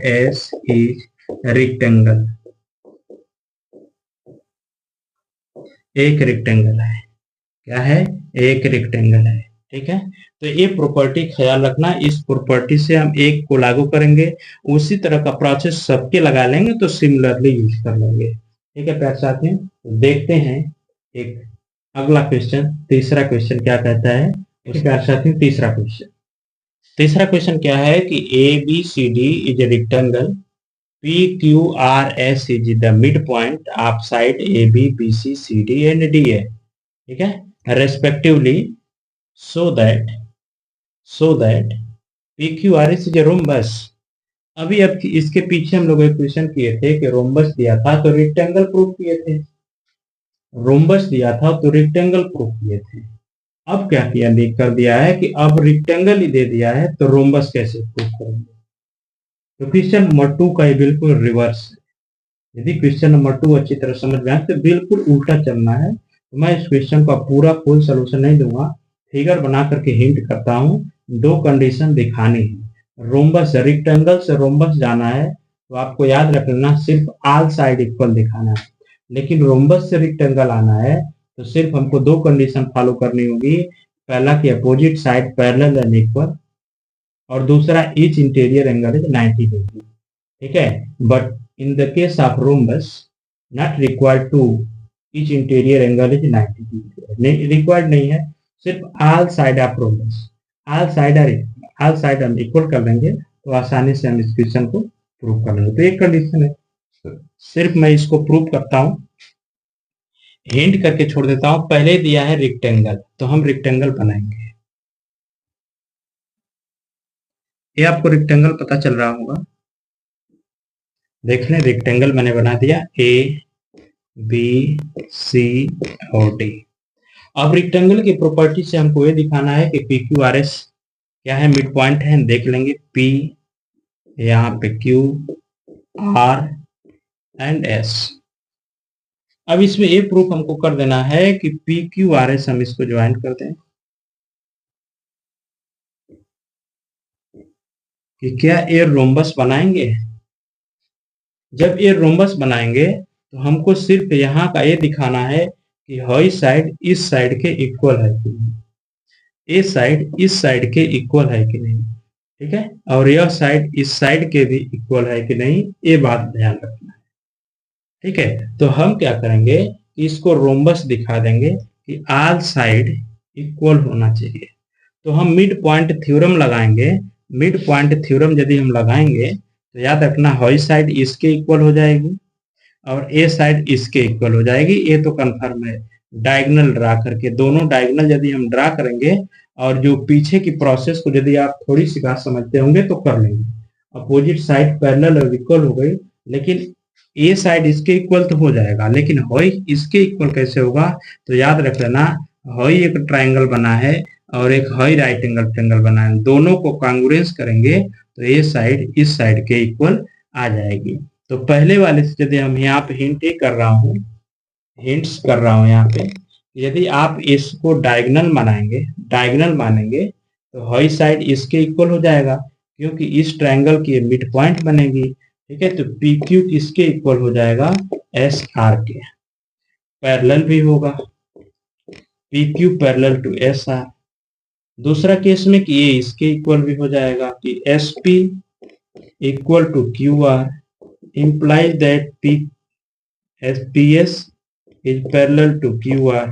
S is rectangle, एक रेक्टेंगल है, क्या है, एक रेक्टेंगल है, ठीक है। तो ये प्रॉपर्टी ख्याल रखना, इस प्रॉपर्टी से हम एक को लागू करेंगे, उसी तरह का प्रोसेस सबके लगा लेंगे तो सिमिलरली यूज कर लेंगे, ठीक है प्यारे साथियों। तो देखते हैं एक अगला क्वेश्चन, तीसरा क्वेश्चन क्या कहता है, प्यारे साथियों। तीसरा क्वेश्चन क्या है कि A B C D is a rectangle, P Q R S is the midpoint of side AB, BC, CD and DA, ठीक है, respectively, so that P Q R S is a rhombus। अभी अब इसके पीछे हम लोग एक question किए थे कि रोम्बस दिया था तो रेक्टेंगल प्रूफ किए थे, रोम्बस दिया था तो रेक्टेंगल प्रूफ किए थे। अब क्या किया, कर दिया है कि अब रेक्टेंगल ही दे दिया है तो रोम्बस कैसे प्रूफ करेंगे। तो क्वेश्चन नंबर 2 का ये बिल्कुल रिवर्स है। यदि क्वेश्चन नंबर 2 अच्छी तरह समझ में आए तो बिल्कुल उल्टा चलना है। तो मैं इस क्वेश्चन का पूरा फुल सोल्यूशन नहीं दूंगा, फिगर बना करके हिंट करता हूँ, दो कंडीशन दिखानी है। रोम्बस, रेक्टेंगल से रोम्बस जाना है तो आपको याद रखना सिर्फ ऑल साइड इक्वल दिखाना है, लेकिन रोम्बस से रेक्टेंगल आना है तो सिर्फ हमको दो कंडीशन फॉलो करनी होगी। पहला कि opposite side parallel and equal, और दूसरा each interior angle is 90 degree, ठीक है। But in the case of rhombus not required to each interior angle is 90 degree, required नहीं है, सिर्फ all side of rhombus, all side हम equal कर लेंगे तो आसानी से हम इस क्वेश्चन को प्रूव कर लेंगे। तो एक कंडीशन है, सिर्फ मैं इसको प्रूव करता हूं हिंट करके छोड़ देता हूं, पहले दिया है रेक्टेंगल, तो हम रेक्टेंगल बनाएंगे। ये आपको रेक्टेंगल पता चल रहा होगा, देख लें, रेक्टेंगल मैंने बना दिया, ए बी सी और डी। अब रेक्टेंगल की प्रॉपर्टी से हमको ये दिखाना है कि पी क्यू आर एस क्या है, मिड पॉइंट है, देख लेंगे, पी यहाँ पे क्यू आर एंड एस। अब इसमें ये प्रूफ हमको कर देना है कि पी क्यू आर एस, हम इसको ज्वाइन कर दें कि क्या ये रोम्बस बनाएंगे। जब ये रोम्बस बनाएंगे तो हमको सिर्फ यहाँ का ये दिखाना है कि हई साइड इस साइड के इक्वल है कि नहीं, ये साइड इस साइड के इक्वल है कि नहीं, ठीक है, और यह साइड इस साइड के भी इक्वल है कि नहीं, ये बात ध्यान रखना है, ठीक है। तो हम क्या करेंगे, इसको रोम्बस दिखा देंगे कि ऑल साइड इक्वल होना चाहिए। तो हम मिड पॉइंट थ्योरम लगाएंगे। मिड पॉइंट थ्योरम यदि हम लगाएंगे तो याद रखना, हई साइड इसके इक्वल हो जाएगी और ए साइड इसके इक्वल हो जाएगी, ये तो कंफर्म है। डायगोनल ड्रा करके, दोनों डायगोनल यदि हम ड्रा करेंगे और जो पीछे की प्रोसेस को यदि आप थोड़ी सी बात समझते होंगे तो कर लेंगे। अपोजिट साइड पैरेलल और इक्वल हो गई, लेकिन ए साइड इसके इक्वल तो हो जाएगा, लेकिन हई इसके इक्वल कैसे होगा, तो याद रख लेना, हई एक ट्राइंगल बना है और एक हई राइट एंगल ट्रायंगल बना है, दोनों को कांग्रुएंस करेंगे तो ये साइड इस साइड के इक्वल आ जाएगी। तो पहले वाले से यदि हम यहाँ पे हिंट कर रहा हूँ, हिंट्स कर रहा हूँ यहाँ पे, यदि आप इसको डायगोनल बनाएंगे, डायगोनल मानेंगे तो हई साइड इसके इक्वल हो जाएगा, क्योंकि इस ट्रायंगल की मिड पॉइंट बनेगी, ठीक है। तो पी क्यू किसके इक्वल हो जाएगा, एस आर के। पैरेलल भी होगा, P Q parallel to S R. दूसरा केस में कि ये इसके इक्वल भी हो जाएगा कि S P equal to Q R, implies that PS is parallel to QR,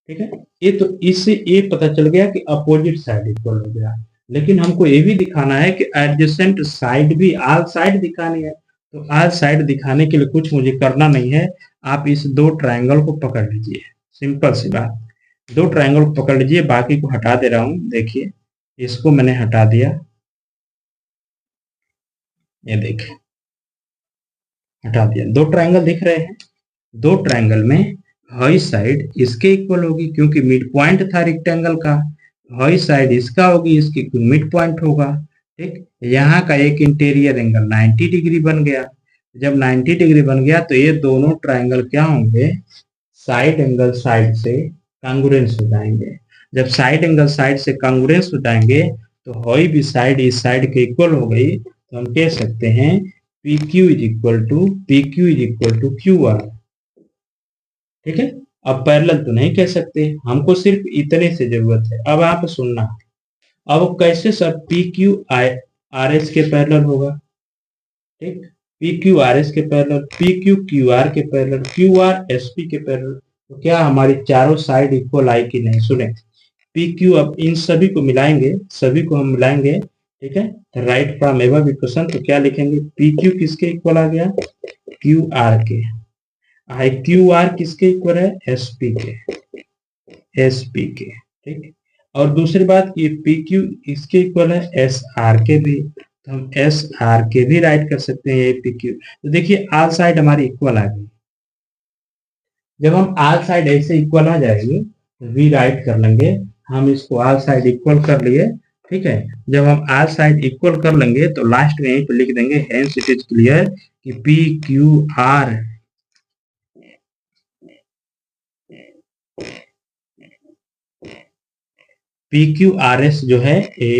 ठीक है। ये तो इससे ये पता चल गया कि अपोजिट साइड इक्वल हो गया, लेकिन हमको ये भी दिखाना है कि एडजेसेंट साइड भी, ऑल साइड दिखानी है। तो ऑल साइड दिखाने के लिए कुछ मुझे करना नहीं है, आप इस दो ट्रायंगल को पकड़ लीजिए, सिंपल सी बात, दो ट्रायंगल को पकड़ लीजिए, बाकी को हटा दे रहा हूं, देखिए इसको मैंने हटा दिया, ये देखिए हटा दिया, दो ट्रायंगल दिख रहे हैं, दो ट्रायंगल में हई साइड इसके इक्वल होगी क्योंकि मिड पॉइंट था रेक्टेंगल का, हई साइड इसका होगी, इसकी मिड पॉइंट होगा, ठीक। यहाँ का एक इंटीरियर एंगल 90 डिग्री बन गया, जब 90 डिग्री बन गया तो ये दोनों ट्रायंगल क्या होंगे, साइड एंगल साइड से कांग्रुएंस हो जाएंगे। जब साइड एंगल साइड से कांग्रुएंस हो जाएंगे तो हई भी साइड इस साइड के इक्वल हो गई, तो हम कह सकते हैं PQ is equal to QR, ठीक है। अब पैरेलल तो नहीं कह सकते, हमको सिर्फ इतने से जरूरत है। अब आप सुनना, अब कैसे सर PQ RS के पैरेलल होगा, ठीक, PQ RS के पैरेलल, PQ QR के पैरेलल, QR SP के पैरेलल, तो क्या हमारी चारों साइड इक्वल आई कि नहीं। सुने, PQ, अब इन सभी को मिलाएंगे, सभी को हम मिलाएंगे, ठीक है, राइट फ्रॉम एबव इक्वेशन, तो क्या लिखेंगे, PQ किसके इक्वल आ गया, QR के, QR किसके इक्वल है, SP के, ठीक। और दूसरी बात ये PQ इसके इक्वल है SR के भी, तो हम SR के भी राइट कर सकते हैं ये PQ। तो देखिए ऑल साइड हमारी इक्वल आ गई, जब हम ऑल साइड ऐसे इक्वल आ जाएगी तो वी राइट कर लेंगे, हम इसको ऑल साइड इक्वल कर लिए, ठीक है। जब हम ऑल साइड इक्वल कर लेंगे तो लास्ट में यहीं पे लिख देंगे हेंस इट इज क्लियर कि PQRS जो है A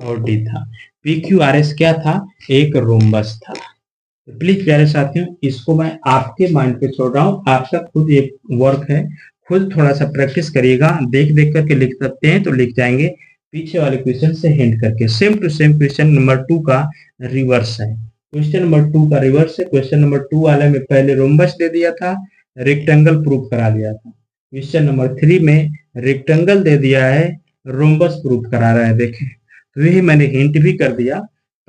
और D था, PQRS क्या था, एक रोम्बस था। तो प्लीज प्यारे साथियों, इसको मैं आपके माइंड पे छोड़ रहा हूँ, आपका खुद एक वर्क है, खुद थोड़ा सा प्रैक्टिस करिएगा, देख देख करके लिख सकते हैं तो लिख जाएंगे, पीछे वाले क्वेश्चन से हिंट करके। Same to same question number 2 का रिवर्स है, क्वेश्चन नंबर 2 का रिवर्स है। क्वेश्चन नंबर 2 वाले में पहले रोम्बस दे दिया था, रेक्टेंगल प्रूफ करा दिया था, क्वेश्चन नंबर 3 में रेक्टेंगल दे दिया है, रोम्बस प्रूफ करा रहा है। देखें, तो यही मैंने हिंट भी कर दिया,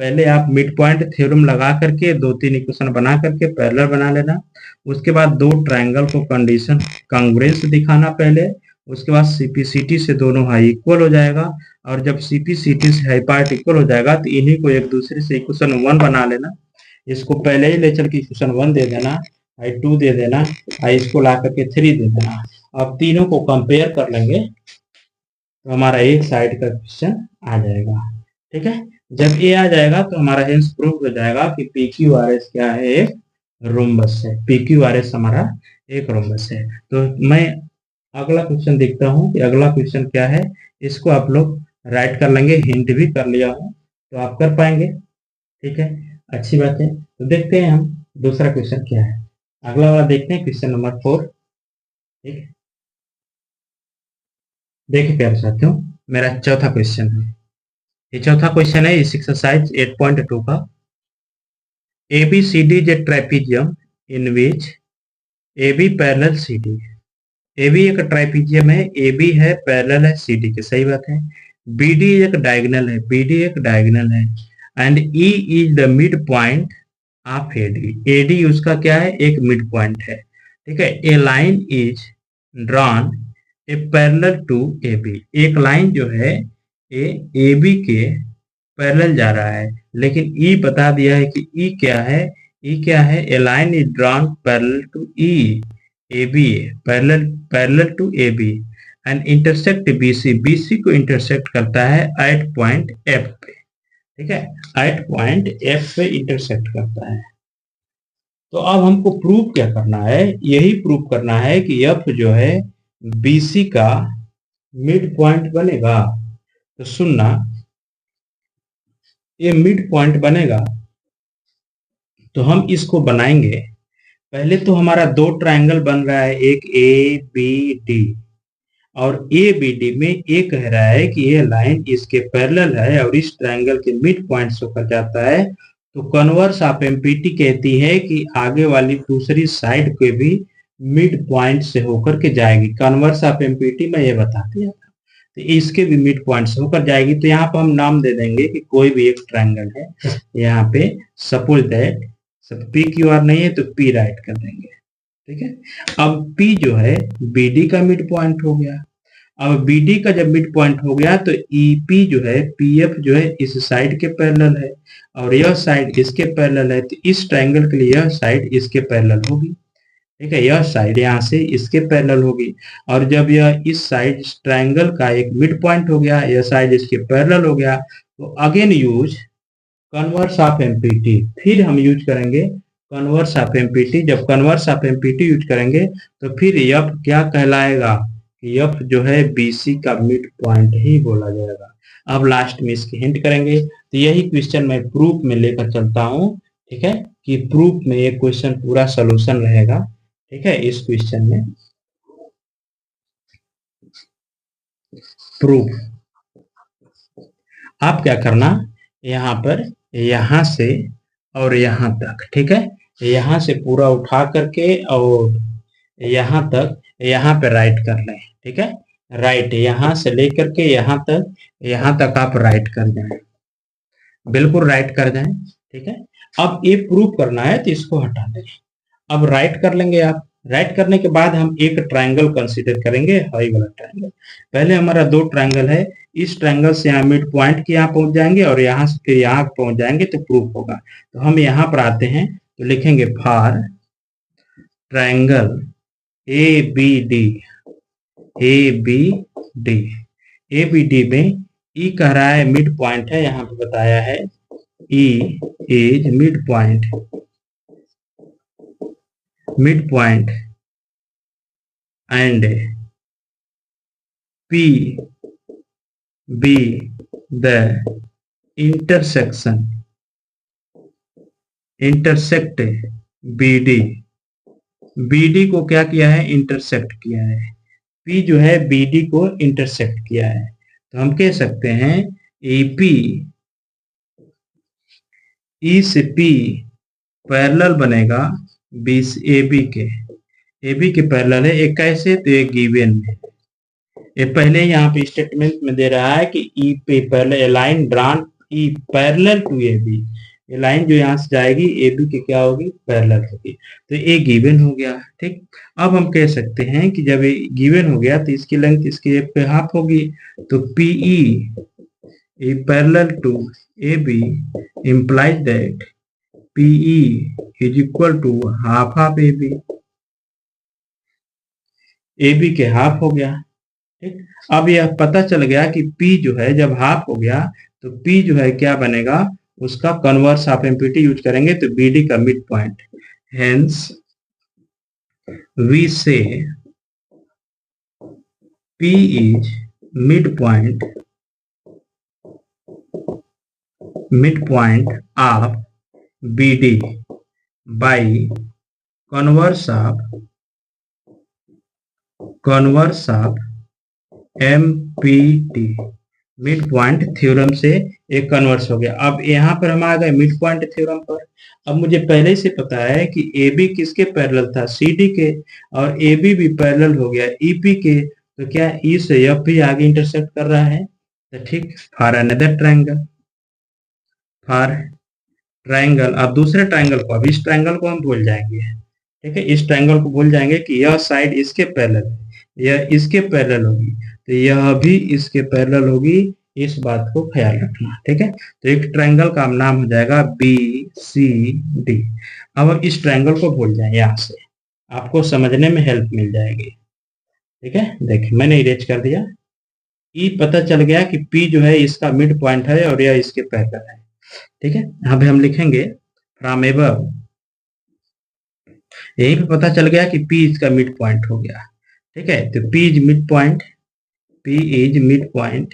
पहले आप मिड पॉइंट थ्योरम लगा करके 2-3 इक्वेशन बना करके पैरेलल बना लेना। उसके बाद दो ट्रायंगल को कंडीशन कांग्रुएंस दिखाना पहले, उसके बाद सीपीसीटी से दोनों हाई इक्वल हो जाएगा, और जब सीपीसीटी से हाई पार्ट इक्वल हो जाएगा तो इन्हीं को एक दूसरे से इक्वेशन 1 बना लेना। इसको पहले ही ले चल के इक्वेशन 1 दे देना, आई 2 दे देना, आई इसको ला करके 3 दे देना। अब तीनों को कंपेयर कर लेंगे तो हमारा एक साइड का क्वेश्चन आ जाएगा। ठीक है, जब ये आ जाएगा तो हमारा हेंस प्रूव हो जाएगा कि पी क्यू आर एस क्या है, एक रोम्बस है। पी क्यू आर एस हमारा एक रोम्बस है। तो मैं अगला क्वेश्चन देखता हूँ कि अगला क्वेश्चन क्या है। इसको आप लोग राइट कर लेंगे, हिंट भी कर लिया हूँ तो आप कर पाएंगे। ठीक है, अच्छी बात है। तो देखते हैं हम दूसरा क्वेश्चन क्या है। अगला वाला देखते हैं, क्वेश्चन नंबर 4। ठीक है, देखिए प्यारे साथियों, मेरा चौथा क्वेश्चन है। ये चौथा क्वेश्चन है इस एक्सरसाइज 8.2 का। ABCD is a trapezium in which AB parallel CD। AB एक ट्राइपीजियम है, AB है पैरेलल है CD के, सही बात है। BD एक डायगोनल है, BD एक डायगोनल है, and E is the mid point of AD। AD उसका क्या है, एक मिड पॉइंट है। ठीक है, a line is drawn a parallel to AB। एक लाइन जो है ये AB के पैरेलल जा रहा है, लेकिन E बता दिया है कि E क्या है। E क्या है, a line is drawn parallel to E, AB parallel to AB and intersect BC। BC को इंटरसेक्ट करता है एट पॉइंट F पे। ठीक है, एट पॉइंट F पे इंटरसेक्ट करता है। तो अब हमको प्रूव क्या करना है, यही प्रूव करना है कि F जो है BC का मिड पॉइंट बनेगा। तो सुनना, ये मिड पॉइंट बनेगा तो हम इसको बनाएंगे। पहले तो हमारा दो ट्रायंगल बन रहा है, एक ABD, और ABD में ये कह रहा है कि ये लाइन इसके पैरेलल है और इस ट्रायंगल के मिड पॉइंट से होकर जाता है। तो कन्वर्स ऑफ एमपीटी कहती है कि आगे वाली दूसरी साइड के भी मिड पॉइंट से होकर के जाएगी। कन्वर्स ऑफ एमपीटी में ये बता दिया था, तो इसके भी मिड पॉइंट से होकर जाएगी। तो यहाँ पर हम नाम दे देंगे कि कोई भी एक ट्रायंगल है, यहाँ पे suppose that P Q are नहीं है तो पी राइट कर देंगे। ठीक है, अब P जो है BD का मिड पॉइंट हो गया। अब BD का जब मिड पॉइंट हो गया तो EP जो है, PF जो है इस साइड के पैरेलल है और यह साइड इसके पैरेलल है। तो इस ट्रायंगल के लिए यह साइड इसके पैरेलल होगी। ठीक है, यह साइड यहाँ से इसके पैरेलल होगी, और जब यह इस साइड इस ट्रायंगल का एक मिड पॉइंट हो गया, यह साइड इसके पैरेलल हो गया, तो again use converse of empty. फिर हम यूज करेंगे कन्वर्स ऑफ एमपीटी। जब कन्वर्स ऑफ एमपीटी यूज करेंगे तो फिर F क्या कहलाएगा कि F जो है BC का मिड पॉइंट ही बोला जाएगा। अब लास्ट में इसकी हिंट करेंगे। तो यही क्वेश्चन मैं प्रूफ में लेकर चलता हूँ। ठीक है, कि प्रूफ में ये क्वेश्चन पूरा सोल्यूशन रहेगा। ठीक है, इस क्वेश्चन में प्रूफ आप क्या करना, यहाँ पर यहाँ से और यहाँ तक, ठीक है, यहाँ से पूरा उठा करके और यहाँ तक, यहाँ पे राइट कर लें। ठीक है, राइट यहाँ से लेकर के यहाँ तक आप राइट कर जाएं, बिल्कुल राइट कर जाएं। ठीक है, अब ये प्रूफ करना है तो इसको हटा दें। अब राइट कर लेंगे आप। राइट करने के बाद हम एक ट्रायंगल कंसीडर करेंगे, हाई वाला ट्रायंगल। पहले हमारा दो ट्रायंगल है, इस ट्रायंगल से यहाँ मिड पॉइंट के यहाँ पहुंच जाएंगे और यहाँ से फिर यहाँ पहुंच जाएंगे तो प्रूफ होगा। तो हम यहाँ पर आते हैं तो लिखेंगे फॉर ट्रायंगल ABD में E कह रहा है मिड पॉइंट है, यहाँ पे बताया है E is mid point and P be the intersect BD को क्या किया है, इंटरसेक्ट किया है। P जो है BD को इंटरसेक्ट किया है। तो हम कह सकते हैं AP E से P पैरेलल बनेगा AB के पैरेलल है। एक कैसे, तो एक गिवन में ये पहले यहाँ पे स्टेटमेंट में दे रहा है कि E पे parallel line drawn E parallel to A B, ये लाइन जो यहाँ से जाएगी ए बी के क्या होगी, पैरेलल होगी। तो ये गिवन हो गया। ठीक, अब हम कह सकते हैं कि जब ये गिवन हो गया तो इसकी लेंथ इसके पे हाफ होगी, तो PE A parallel to A B implies that PE is equal to half of AB, AB के हाफ हो गया। ठीक, अब यह पता चल गया कि P जो है जब हाफ हो गया तो P जो है क्या बनेगा, उसका कन्वर्स ऑफ एम्पलीट्यूड यूज करेंगे तो BD का मिड पॉइंट, हेंस वी से P is mid point of BD by converse of MPT, mid point theorem से एक कन्वर्स हो गया। अब यहाँ पर हम आ गए मिड पॉइंट थ्योरम पर। अब मुझे पहले से पता है कि AB किसके पैरेलल था, CD के, और AB भी पैरेलल हो गया EP के, तो क्या E से F भी आगे इंटरसेक्ट कर रहा है। तो ठीक, फॉर अनदर ट्रायंगल, अब दूसरे ट्रायंगल को, अब इस ट्रायंगल को हम भूल जाएंगे। ठीक है, इस ट्रायंगल को भूल जाएंगे कि यह साइड इसके पैरेलल है, यह इसके पैरेलल होगी, तो यह भी इसके पैरेलल होगी, इस बात को ख्याल रखना। ठीक है, तो एक ट्रायंगल का नाम हो जाएगा BCD। अब इस ट्रायंगल को भूल जाए, यहाँ से आपको समझने में हेल्प मिल जाएगी। ठीक है, देखिए मैंने इरेज कर दिया। E पता चल गया कि P जो है इसका मिड पॉइंट है और यह इसके पैरेलल है। ठीक है, यहाँ पे हम लिखेंगे फ्रॉम एबव, यही पे पता चल गया कि P इसका मिड पॉइंट हो गया। ठीक है, तो P is mid point, P is mid point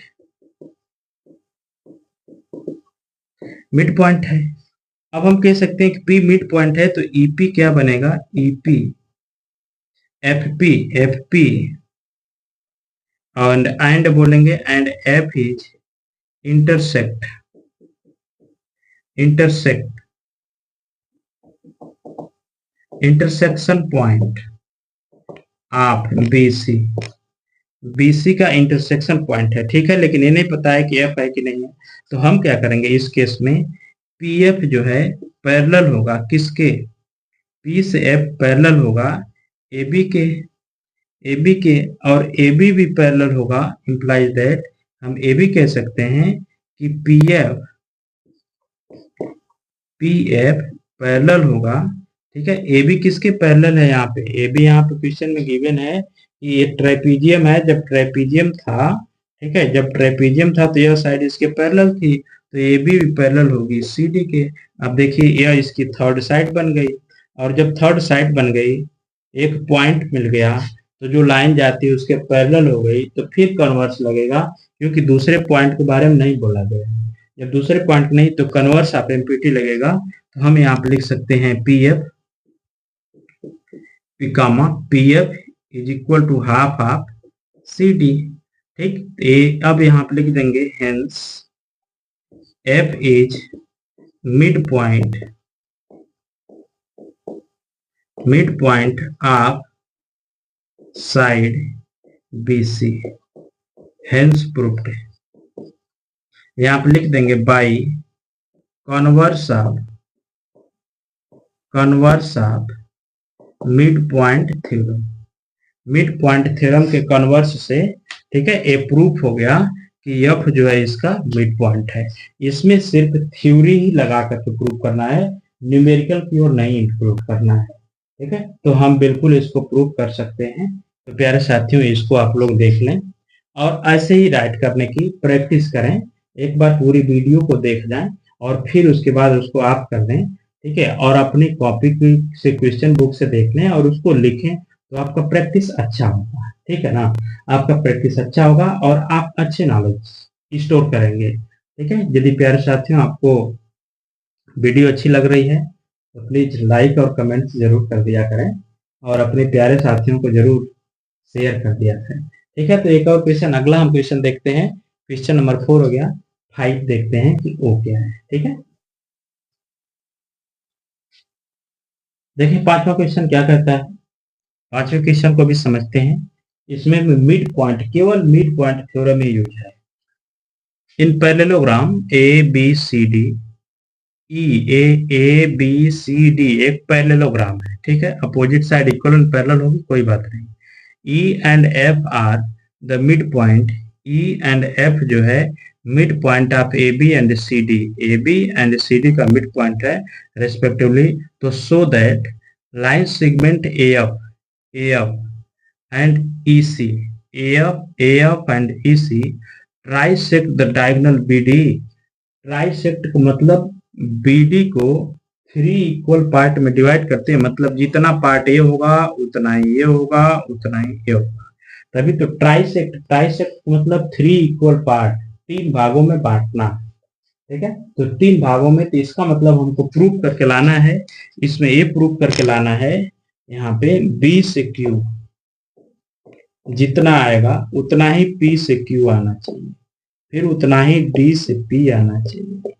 है। अब हम कह सकते हैं कि P मिड पॉइंट है, तो EP क्या बनेगा, EP FP एंड बोलेंगे and F is intersection point of BC का इंटरसेक्शन पॉइंट है। ठीक है, लेकिन ये नहीं पता है कि F है कि नहीं है, तो हम क्या करेंगे इस केस में, PF जो है पैरेलल होगा किसके, P से F पैरेलल होगा AB के, और AB भी पैरेलल होगा, इंप्लाइज दैट हम AB कह सकते हैं कि PF पैरेलल होगा। ठीक है, AB किसके पैरेलल है, यहाँ पे AB यहाँ पे क्वेश्चन में गिवन है कि ये ट्रेपीजियम है, जब ट्रेपीजियम था, ठीक है, जब ट्रेपीजियम था तो यह साइड इसके पैरेलल थी, तो AB भी पैरेलल होगी CD के। अब देखिए यह इसकी थर्ड साइड बन गई, और जब थर्ड साइड बन गई, एक पॉइंट मिल गया, तो जो लाइन जाती है उसके पैरेलल हो गई, तो फिर कन्वर्स लगेगा, क्योंकि दूसरे पॉइंट के बारे में नहीं बोला गया है। जब दूसरे पॉइंट नहीं तो कन्वर्स ऑफ एम्पलीट्यूड लगेगा, तो हम यहाँ पे लिख सकते हैं PF is equal to half of CD। ठीक, अब यहाँ पे लिख देंगे hence F is mid point of side BC, hence proved. यहाँ पे लिख देंगे by converse of mid point theorem के कन्वर्स से, ठीक है, ये प्रूफ हो गया कि F जो है इसका मिड पॉइंट है। इसमें सिर्फ थ्योरी ही लगा करके प्रूव करना है, न्यूमेरिकल की ओर नहीं प्रूव करना है। ठीक है, तो हम बिल्कुल इसको प्रूव कर सकते हैं। तो प्यारे साथियों, इसको आप लोग देख लें और ऐसे ही राइट करने की प्रैक्टिस करें। एक बार पूरी वीडियो को देख जाएं और फिर उसके बाद उसको आप कर दें। ठीक है, और अपनी कॉपी से क्वेश्चन बुक से देख लें और उसको लिखें, तो आपका प्रैक्टिस अच्छा होगा। ठीक है ना, आपका प्रैक्टिस अच्छा होगा और आप अच्छे नॉलेज स्टोर करेंगे। ठीक है, यदि प्यारे साथियों आपको वीडियो अच्छी लग रही है तो प्लीज लाइक और कमेंट जरूर कर दिया करें, और अपने प्यारे साथियों को जरूर शेयर कर दिया करें। ठीक है, तो एक और क्वेश्चन, अगला हम क्वेश्चन देखते हैं, क्वेश्चन नंबर 4 हो गया। 5 देखते हैं कि O क्या है। ठीक है, देखिए पांचवा क्वेश्चन क्या कहता है। पांचवें क्वेश्चन को भी समझते हैं। इसमें मिड पॉइंट, केवल मिड पॉइंट थ्योरम ही यूज है। In parallelogram A B C D, A C D एक पैरेललोग्राम है, ठीक है। Opposite side equal and parallel होगी, कोई बात नहीं। E and F are the mid point, E and F जो है mid point of A B and C D, A B and C D का मिड पॉइंट है रेस्पेक्टिवली। तो so that line segment A F and E C, A F and E C trisect the diagonal B D. Trisect का मतलब BD को 3 equal part में divide करते हैं, मतलब जितना पार्ट ए होगा उतना ही ये होगा, उतना ही ये होगा, तभी तो ट्राइसेक्ट। ट्राइसेक्ट मतलब 3 इक्वल पार्ट, 3 भागों में बांटना, ठीक है। तो 3 भागों में, तो इसका मतलब हमको प्रूफ करके लाना है, इसमें ए प्रूफ करके लाना है, यहाँ पे बी से क्यू जितना आएगा उतना ही पी से क्यू आना चाहिए, फिर उतना ही डी से पी आना चाहिए,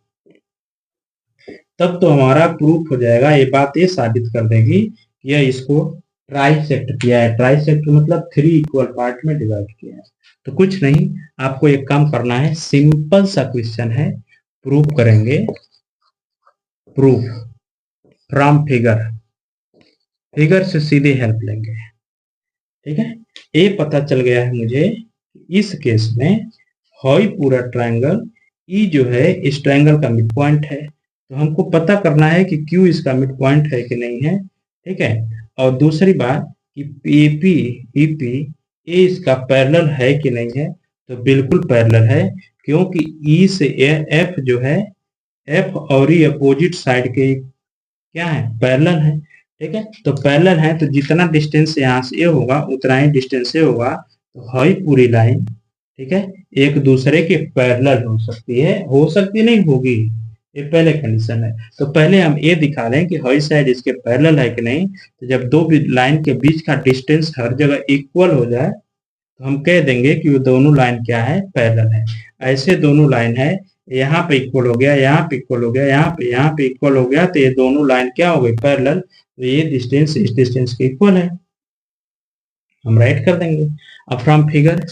तब तो हमारा प्रूफ हो जाएगा। ये बात ये साबित कर देगी कि यह इसको ट्राइसेक्ट किया है। ट्राइसेक्ट मतलब 3 इक्वल पार्ट में डिवाइड किया है। तो कुछ नहीं, आपको एक काम करना है, सिंपल सा क्वेश्चन है, प्रूफ करेंगे। प्रूफ फ्रॉम फिगर, फिगर से सीधे हेल्प लेंगे, ठीक है। ये पता चल गया है मुझे, इस केस में हॉई पूरा ट्रायंगल, ई जो है इस ट्रायंगल का मिड पॉइंट है, तो हमको पता करना है कि क्यू इसका मिड पॉइंट है कि नहीं है, ठीक है। और दूसरी बात कि एपी ईपी ए इसका पैरेलल है कि नहीं है, तो बिल्कुल पैरेलल है, क्योंकि ई से एफ जो है, एफ और ई अपोजिट साइड के क्या है, पैरेलल है, ठीक है। तो पैरेलल है तो जितना डिस्टेंस यहाँ से ए होगा उतना ही डिस्टेंस ए होगा, तो हई पूरी लाइन, ठीक है, एक दूसरे के पैरेलल हो सकती है, हो सकती नहीं होगी, ये पहले कंडीशन है। तो पहले हम ये दिखा लें कि हई साइड इसके पैरेलल है कि नहीं। तो जब दो लाइन के बीच का डिस्टेंस हर जगह इक्वल हो जाए तो हम कह देंगे कि वो दोनों लाइन क्या है, पैरेलल है। ऐसे दोनों लाइन है, यहाँ पे इक्वल हो गया, यहाँ पे इक्वल हो गया, यहाँ पे इक्वल हो गया, तो ये दोनों लाइन क्या हो गई, पैरेलल। तो ये डिस्टेंस इस डिस्टेंस के इक्वल है, हम राइट कर देंगे। अब from figure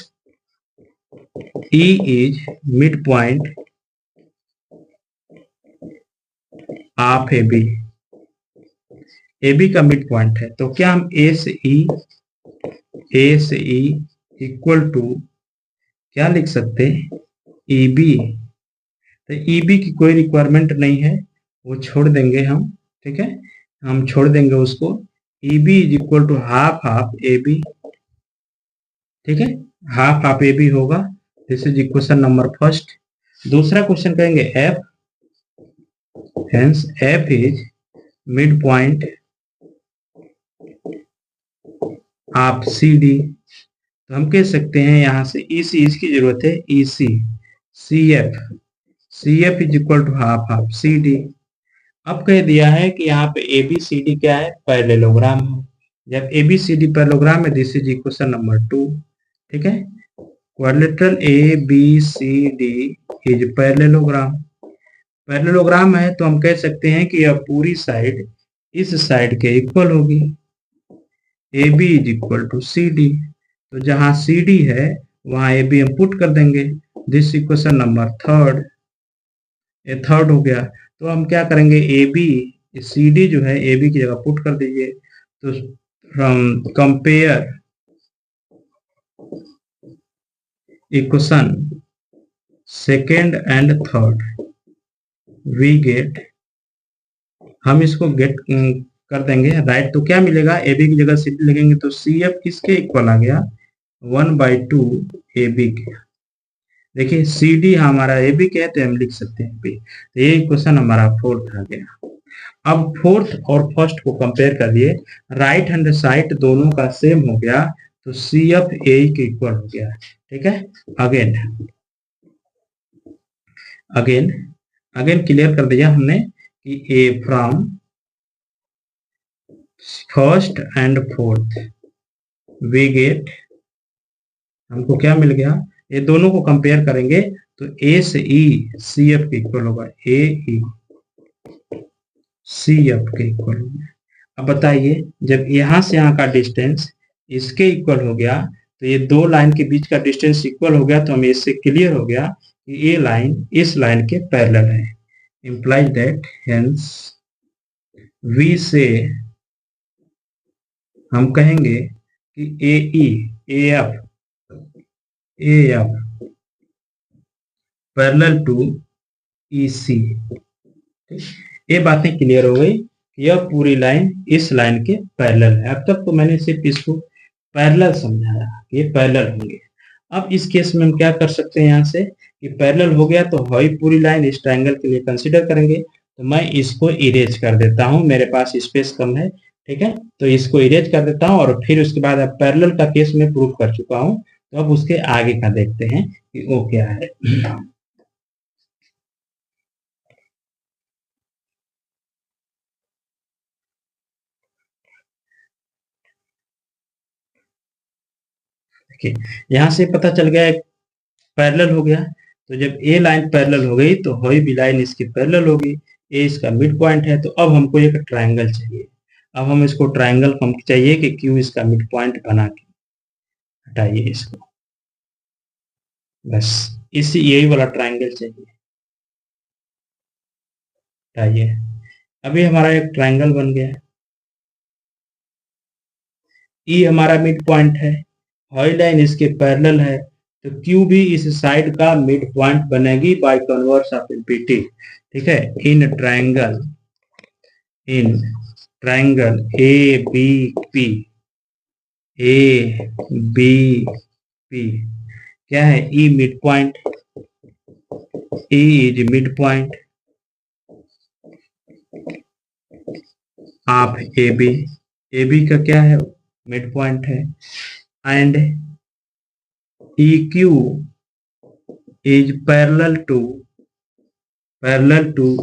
E is midpoint of AB, AB का मिड पॉइंट है, तो क्या हम A से E इक्वल टू क्या लिख सकते हैं, EB। तो EB की कोई रिक्वायरमेंट नहीं है, वो छोड़ देंगे हम, ठीक है, हम छोड़ देंगे उसको। EB is equal to half of AB, ठीक है, हाफ ऑफ AB होगा। This is equation number first. दूसरा क्वेश्चन कहेंगे F, hence F is midpoint of CD। तो हम कह सकते हैं यहाँ से EC, इसकी जरूरत है EC, CF is equal to half of CD। अब कह दिया है कि यहाँ पे ABCD क्या है, पैरेललोग्राम है। जब ABCD पैरेललोग्राम है, दिस इज इक्वेशन नंबर 2, ठीक है। Quadrilateral ABCD is parallelogram, parallelogram है तो हम कह सकते हैं कि यह पूरी साइड इस साइड के इक्वल होगी। AB is equal to CD, तो जहां CD है वहां AB हम पुट कर देंगे। दिस इक्वेशन नंबर थर्ड, ये थर्ड हो गया। तो हम क्या करेंगे, AB CD जो है AB की जगह पुट कर दीजिए। तो from compare equation second and third we get, हम इसको गेट कर देंगे राइट। तो क्या मिलेगा, AB की जगह CD लिखेंगे तो CF किसके इक्वल आ गया, 1/2 AB के। देखिए CD हमारा AB के है तो हम लिख सकते हैं B। तो ये इक्वेशन हमारा फोर्थ आ गया। अब फोर्थ और फर्स्ट को कंपेयर कर लिए, राइट हैंड साइड दोनों का सेम हो गया, तो CF A के इक्वल हो गया, ठीक है। अगेन क्लियर कर दिया हमने कि A from first and fourth we get, हमको क्या मिल गया, ये दोनों को कंपेयर करेंगे तो A से E CF के इक्वल होगा, AE CF के इक्वल होगा। अब बताइए, जब यहां से यहाँ का डिस्टेंस इसके इक्वल हो गया, तो ये दो लाइन के बीच का डिस्टेंस इक्वल हो गया, तो हमें इससे क्लियर हो गया कि ये लाइन इस लाइन के पैरेलल है, implies that hence we say, हम कहेंगे कि AF पैरेलल टू EC। ये बातें क्लियर हो गई कि यह पूरी लाइन इस लाइन के पैरेलल है। अब तक तो मैंने सिर्फ इसको पैरेलल समझाया, ये पैरेलल होंगे। अब इस केस में हम क्या कर सकते हैं, यहाँ से कि पैरेलल हो गया तो वही पूरी लाइन इस ट्रायंगल के लिए कंसीडर करेंगे। तो मैं इसको इरेज कर देता हूँ, मेरे पास स्पेस कम है, ठीक है, तो इसको इरेज कर देता हूँ। और फिर उसके बाद अब पैरेलल का केस में प्रूव कर चुका हूँ, तो अब उसके आगे का देखते हैं कि वो क्या है। यहाँ से पता चल गया पैरेलल हो गया। तो जब ए लाइन पैरेलल हो गई तो वही भी लाइन इसकी पैरेलल होगी। ए इसका मिड पॉइंट है, तो अब हमको एक ट्रायंगल चाहिए। अब हम इसको ट्रायंगल हम चाहिए कि क्यू इसका मिड पॉइंट बना के हटाइए इसको, बस इसी यही वाला ट्रायंगल चाहिए, हटाइए। अभी हमारा एक ट्रायंगल बन गया। ई हमारा मिड पॉइंट है, हॉरी लाइन इसके पैरेलल है, तो क्यू भी इस साइड का मिड पॉइंट बनेगी बाय कन्वर्स ऑफ एलपीटी। ठीक है, in triangle A B P क्या है, E mid point, E is mid point of A B का क्या है, मिड पॉइंट है। And E Q is parallel to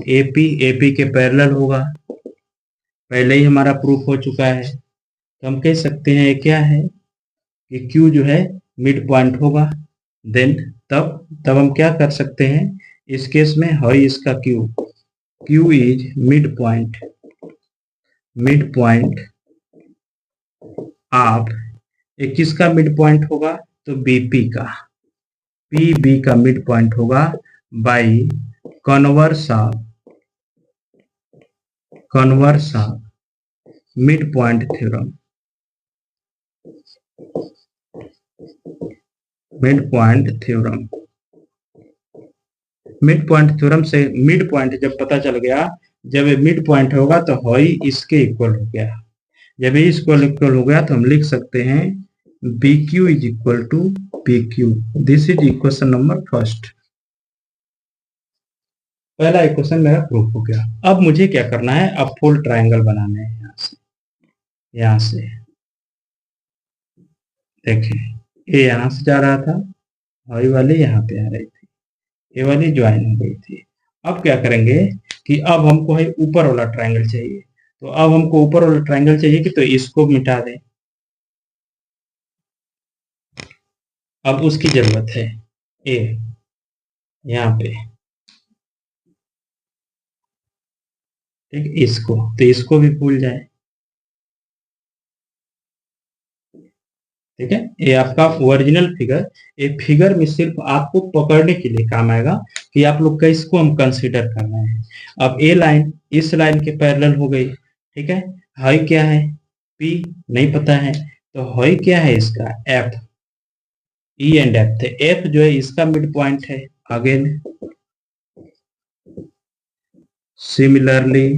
A P के पैरेलल होगा, पहले ही हमारा प्रूफ हो चुका है। तो हम कह सकते हैं क्या है कि क्यू जो है मिड पॉइंट होगा। देन तब हम क्या कर सकते हैं इस केस में, हई इसका Q is mid point of, एक किसका मिड पॉइंट होगा, तो बीपी का, पी का मिड पॉइंट होगा by converse of mid point theorem. Mid point theorem से मिड पॉइंट जब पता चल गया, जब ये मिड पॉइंट होगा तो हई इसके इक्वल हो गया। जब ये इसको इक्वल हो गया तो हम लिख सकते हैं B Q is equal to P Q. This is equation number first. पहला इक्वेशन मेरा प्रूफ हो गया। अब मुझे क्या करना है, अब फुल ट्रायंगल बनाना है। यहाँ से देखिए, ये यहाँ से जा रहा था, हई वाली यहाँ पे आ रही थी, ये वाली ज्वाइन हो गई थी। अब क्या करेंगे कि अब हमको है ऊपर वाला ट्रायंगल चाहिए, तो अब हमको ऊपर वाला ट्रायंगल चाहिए कि तो इसको मिटा दें। अब उसकी जरूरत है ए यहाँ पे, ठीक, इसको तो इसको भी भूल जाए। ठीक है, ये आपका ओरिजिनल फिगर, ये फिगर में सिर्फ आपको पकड़ने के लिए काम आएगा कि आप लोग का इसको हम कंसीडर कर रहे हैं। अब ए लाइन इस लाइन के पैरेलल हो गई, ठीक है, हाई क्या है, पी नहीं पता है, तो हाई क्या है इसका, एफ, ई एंड एफ थे, एफ जो है इसका मिड पॉइंट है। Again similarly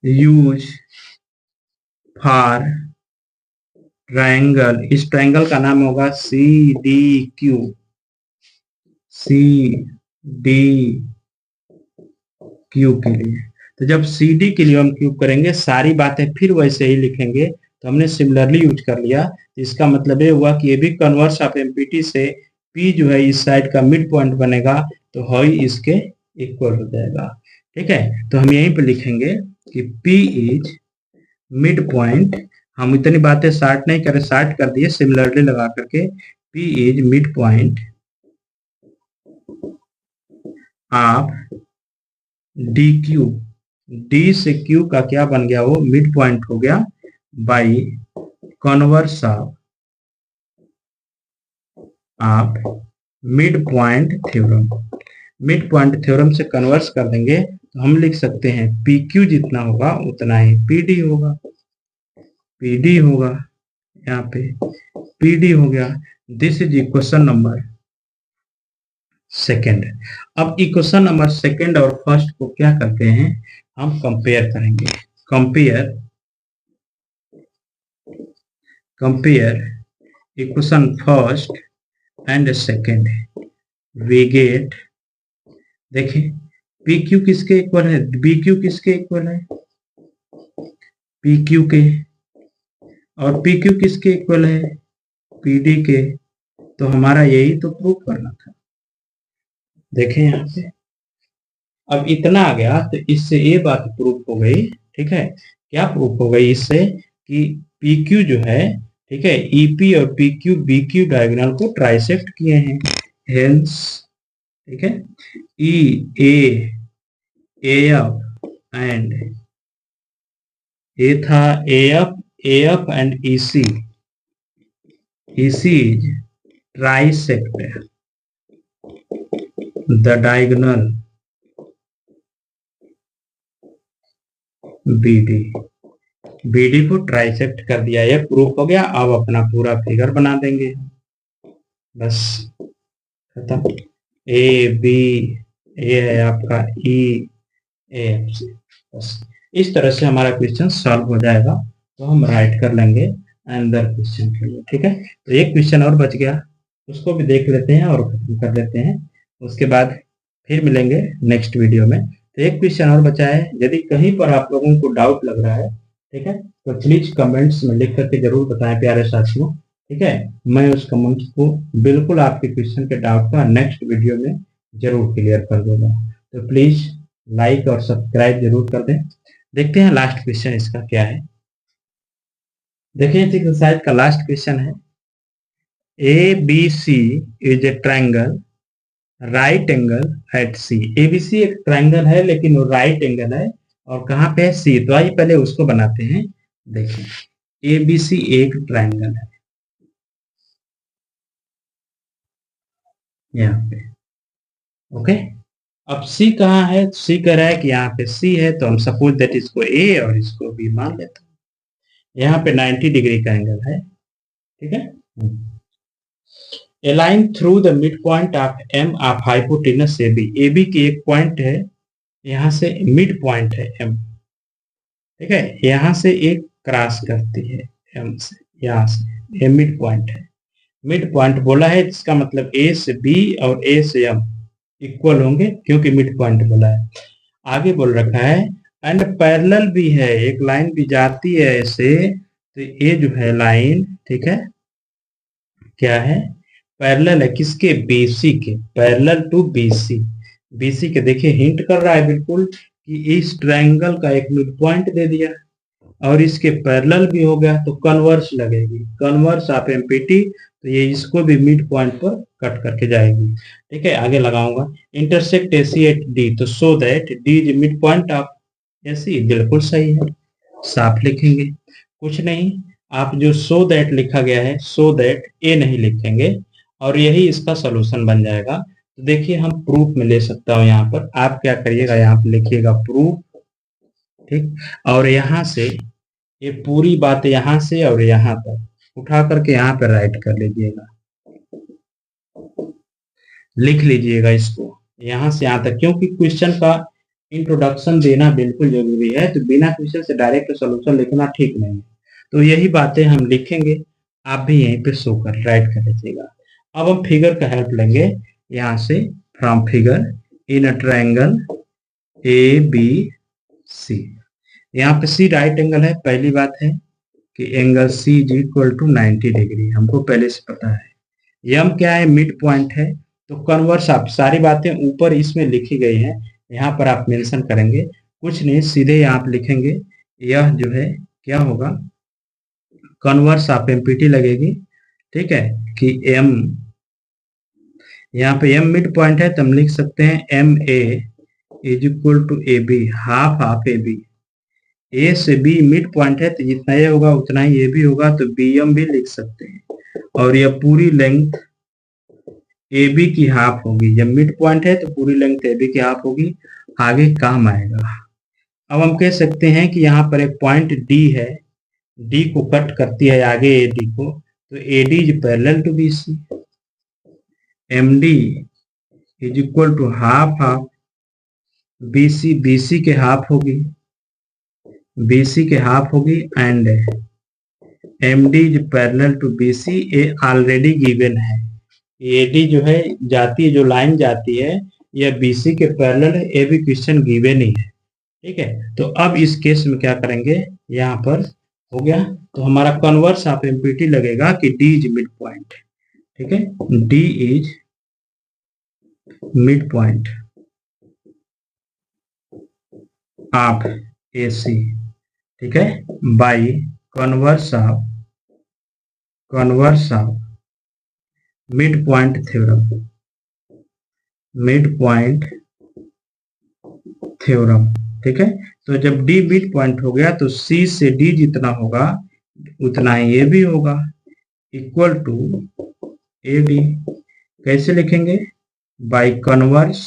use for triangle, इस ट्रायंगल का नाम होगा सी डी क्यू के लिए। तो जब सी डी के लिए हम क्यूब करेंगे, सारी बातें फिर वैसे ही लिखेंगे। तो हमने सिमिलरली यूज कर लिया, तो इसका मतलब ये हुआ कि ये भी कन्वर्स ऑफ एमपीटी से पी जो है इस साइड का मिड पॉइंट बनेगा, तो हई इसके इक्वल हो जाएगा। ठीक है, तो हम यहीं पे लिखेंगे कि P इज मिड पॉइंट, हम इतनी बातें शार्ट नहीं करें, शार्ट कर दिए सिमिलरली लगा करके, P is mid point of D Q, D से क्यू का क्या बन गया, वो मिड पॉइंट हो गया by converse of of mid point theorem. Mid point theorem से कन्वर्स कर देंगे तो हम लिख सकते हैं पी क्यू जितना होगा उतना ही पी डी होगा। पी डी होगा, यहाँ पे पी डी हो गया। This is equation number second. अब इक्वेशन नंबर सेकेंड और फर्स्ट को क्या करते हैं, हम कंपेयर करेंगे। Compare equation first and second, we get, देखिए पी क्यू किसके इक्वल है, बी क्यू किसके इक्वल है, पी क्यू के, और पी क्यू किसके इक्वल है, पी डी के। तो हमारा यही तो प्रूव करना था। देखें यहाँ पे अब इतना आ गया, तो इससे ये बात प्रूफ हो गई। ठीक है, क्या प्रूफ हो गई इससे कि पी क्यू जो है, ठीक है, ईपी और P Q B Q diagonal को ट्राइसेक्ट किए हैं। हेंस, ठीक है, ई ए एफ एंड ए था F and EC is trisect the diagonal BD. BD को ट्राइसेक्ट कर दिया, ये प्रूफ हो गया। अब अपना पूरा फिगर बना देंगे, बस खत्म। ए बी, ए है आपका ई ए, बस इस तरह से हमारा क्वेश्चन सॉल्व हो जाएगा। तो हम राइट कर लेंगे अंदर क्वेश्चन के लिए। ठीक है, तो एक क्वेश्चन और बच गया, उसको भी देख लेते हैं और खत्म कर लेते हैं। उसके बाद फिर मिलेंगे नेक्स्ट वीडियो में। तो एक क्वेश्चन और बचा है, यदि कहीं पर आप लोगों को डाउट लग रहा है, ठीक है, तो प्लीज कमेंट्स में लिख करके जरूर बताएं प्यारे साथियों। ठीक है, मैं उस कमेंट्स को बिल्कुल आपके क्वेश्चन के डाउट का नेक्स्ट वीडियो में जरूर क्लियर कर दूंगा। तो प्लीज लाइक और सब्सक्राइब जरूर कर दें। देखते हैं लास्ट क्वेश्चन इसका क्या है। देखिए इस एक्सरसाइज का लास्ट क्वेश्चन है, A B C is a triangle right angle at C. ABC एक ट्रायंगल है लेकिन वो राइट एंगल है, और कहाँ पे है, सी। तो आइए पहले उसको बनाते हैं। देखिए एबीसी एक ट्रायंगल है यहाँ पे, ओके। अब सी कहाँ है, सी कह रहा है कि यहाँ पे सी है, तो हम सपोज दैट इसको ए और इसको बी मान लेते हैं। यहाँ पे 90 डिग्री का एंगल है, ठीक है। A line through the midpoint of M of hypotenuse AB। AB की एक पॉइंट है, यहाँ से मिड पॉइंट है M, ठीक है, यहाँ से एक क्रॉस करती है M से, यहाँ से ये मिड पॉइंट है। मिड पॉइंट बोला है, इसका मतलब A से B और A से M इक्वल होंगे, क्योंकि मिड पॉइंट बोला है। आगे बोल रखा है एंड पैरेलल भी है, एक लाइन भी जाती है ऐसे, तो ये जो है लाइन, ठीक है, क्या है, पैरेलल है किसके, बीसी के, पैरेलल टू बीसी। बीसी के देखिए हिंट कर रहा है बिल्कुल कि इस ट्रायंगल का एक मिड पॉइंट दे दिया और इसके पैरेलल भी हो गया, तो कन्वर्स लगेगी, कन्वर्स ऑफ एमपीटी, तो ये इसको भी मिड पॉइंट पर कट करके जाएगी। ठीक है, आगे लगाऊंगा इंटरसेक्ट एसी एट डी, तो so that D is mid point of AC. बिल्कुल सही है, साफ लिखेंगे, कुछ नहीं, आप जो सो दैट लिखा गया है, सो दैट ए नहीं लिखेंगे और यही इसका सोल्यूशन बन जाएगा। तो देखिए हम प्रूफ में ले सकता हूँ, यहाँ पर आप क्या करिएगा, यहाँ पर लिखिएगा प्रूफ, ठीक, और यहाँ से ये पूरी बात यहाँ से और यहाँ तक उठा करके यहाँ पर राइट कर लीजिएगा, लिख लीजिएगा इसको यहाँ से यहाँ तक, क्योंकि क्वेश्चन का इंट्रोडक्शन देना बिल्कुल जरूरी है। तो बिना क्वेश्चन से डायरेक्ट सोल्यूशन लिखना ठीक नहीं है, तो यही बातें हम लिखेंगे, आप भी यहीं पे शो कर राइट कर लीजिएगा। अब हम फिगर का हेल्प लेंगे, यहाँ से from figure in a triangle A B C. यहाँ पे सी राइट एंगल है, पहली बात है कि angle C is equal to 90 degree, हमको पहले से पता है। एम क्या है, मिड पॉइंट है, तो कन्वर्स आप सारी बातें ऊपर इसमें लिखी गई हैं, यहाँ पर आप मेंशन करेंगे, कुछ नहीं, सीधे आप लिखेंगे, यह जो है क्या होगा, कन्वर्स ऑफ एमपीटी लगेगी, ठीक है, कि एम, यहाँ पे एम मिड पॉइंट है, तो हम लिख सकते हैं M A is equal to A B, half of A B. A से बी मिड पॉइंट है, तो जितना ये होगा उतना ही ये भी होगा, तो बी एम भी लिख सकते हैं। और यह पूरी लेंथ ए बी की हाफ होगी। जब मिड पॉइंट है तो पूरी लेंथ ए बी की हाफ होगी, आगे काम आएगा। अब हम कह सकते हैं कि यहाँ पर एक पॉइंट डी है, डी को कट करती है आगे ए डी को, तो A D is parallel to B C, M D is equal to half half B C, B C के हाफ होगी, बी सी के हाफ होगी, and M D is parallel to B C, a already given है। A D जो है जाती है, जो लाइन जाती है यह बी सी के पैरेलल है, ये भी क्वेश्चन गिवन ही है। ठीक है, तो अब इस केस में क्या करेंगे, यहाँ पर हो गया तो हमारा कन्वर्स ऑफ एमपीटी लगेगा कि डी इज मिड पॉइंट। ठीक है, D is mid point of A C. ठीक है, by converse of mid point theorem, mid point theorem. ठीक है, तो जब डी मिड पॉइंट हो गया तो सी से डी जितना होगा उतना ही ए भी होगा, इक्वल टू ए डी। कैसे लिखेंगे, by converse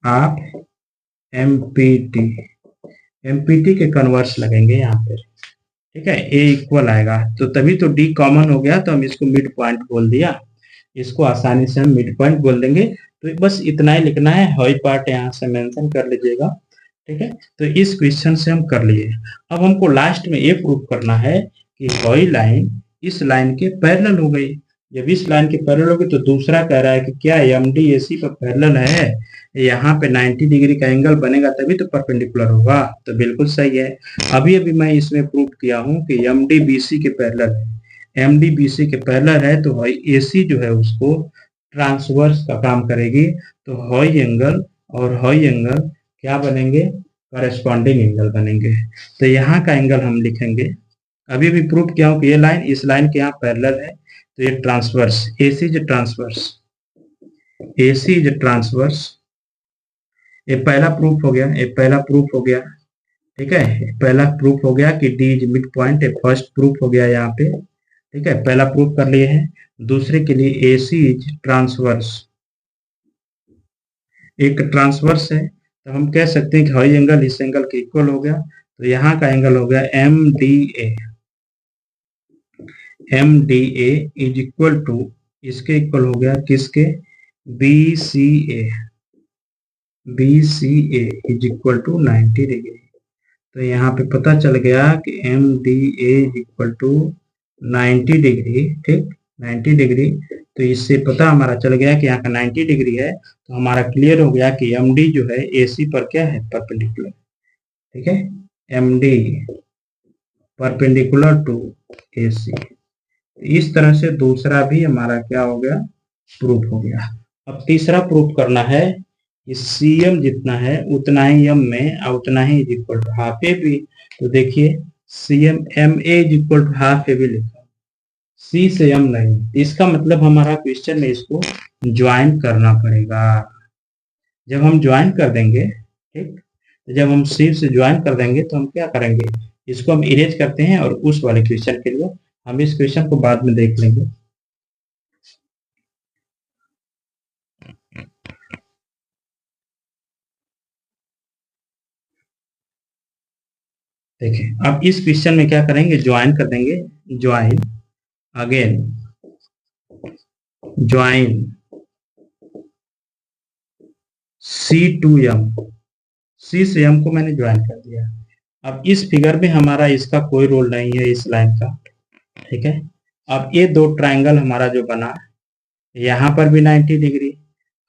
of empty, empty के कन्वर्स लगेंगे यहाँ पे। ठीक है, ए इक्वल आएगा तो तभी तो डी कॉमन हो गया, तो हम इसको मिड पॉइंट बोल दिया, इसको आसानी से हम मिड पॉइंट बोल देंगे। तो बस इतना ही लिखना है, हॉई पार्ट यहाँ से मेंशन कर लीजिएगा। ठीक है, तो इस क्वेश्चन से हम कर लिए। अब हमको लास्ट में ये प्रूफ करना है कि हॉई लाइन इस लाइन के पैरेलल हो गई। जब इस लाइन के पैरेलल होगी तो दूसरा कह रहा है कि क्या एम डी ए सी पर पैरेलल है, यहाँ पे 90 डिग्री का एंगल बनेगा तभी तो परपेंडिकुलर होगा। तो बिल्कुल सही है। अभी अभी मैं इसमें प्रूफ किया हूँ कि एम डी बी सी के पैरेलल है, एम डी बी सी के पैरेलल है तो हॉई ए सी जो है उसको ट्रांसवर्स का काम करेगी, तो हॉई एंगल और हॉई एंगल क्या बनेंगे, करस्पॉन्डिंग एंगल बनेंगे। तो यहाँ का एंगल हम लिखेंगे, अभी भी प्रूफ किया हूँ कि ये लाइन इस लाइन के यहाँ पैरेलल है, तो ये transverse, A C is transverse, A C is transverse. ये पहला प्रूफ हो गया, ये पहला प्रूफ हो गया। ठीक है, पहला प्रूफ हो गया कि D is mid point, first proof हो गया यहाँ पे। ठीक है, पहला प्रूफ कर लिए हैं। दूसरे के लिए ए सी इज ट्रांसवर्स, एक ट्रांसवर्स है तो हम कह सकते हैं कि हॉई एंगल इस एंगल के इक्वल हो गया, तो यहाँ का एंगल हो गया M D A, M D A is equal to, इसके इक्वल हो गया किसके, B C A, B C A is equal to 90 degree. तो यहाँ पे पता चल गया कि M D A is equal to 90 degree. ठीक, 90 डिग्री, तो इससे पता हमारा चल गया कि यहाँ का 90 डिग्री है, तो हमारा क्लियर हो गया कि एम डी जो है ए सी पर क्या है, परपेंडिकुलर। ठीक है, एम डी परपेंडिकुलर टू ए सी। इस तरह से दूसरा भी हमारा क्या हो गया, प्रूफ हो गया। अब तीसरा प्रूफ करना है कि सी एम जितना है उतना ही एम में और उतना ही is equal to half A B. तो देखिए C M M A is equal to half A B लिखा, सी से एम नहीं, इसका मतलब हमारा क्वेश्चन में इसको ज्वाइन करना पड़ेगा। जब हम ज्वाइन कर देंगे, ठीक, तो जब हम सी से ज्वाइन कर देंगे तो हम क्या करेंगे, इसको हम इरेज करते हैं और उस वाले क्वेश्चन के लिए हम इस क्वेश्चन को बाद में देख लेंगे। देखिए अब इस क्वेश्चन में क्या करेंगे, ज्वाइन कर देंगे, join again, join C to M, C से एम को मैंने ज्वाइन कर दिया। अब इस फिगर में हमारा इसका कोई रोल नहीं है इस लाइन का। ठीक है, अब ये दो ट्रायंगल हमारा जो बना, यहाँ पर भी 90 डिग्री,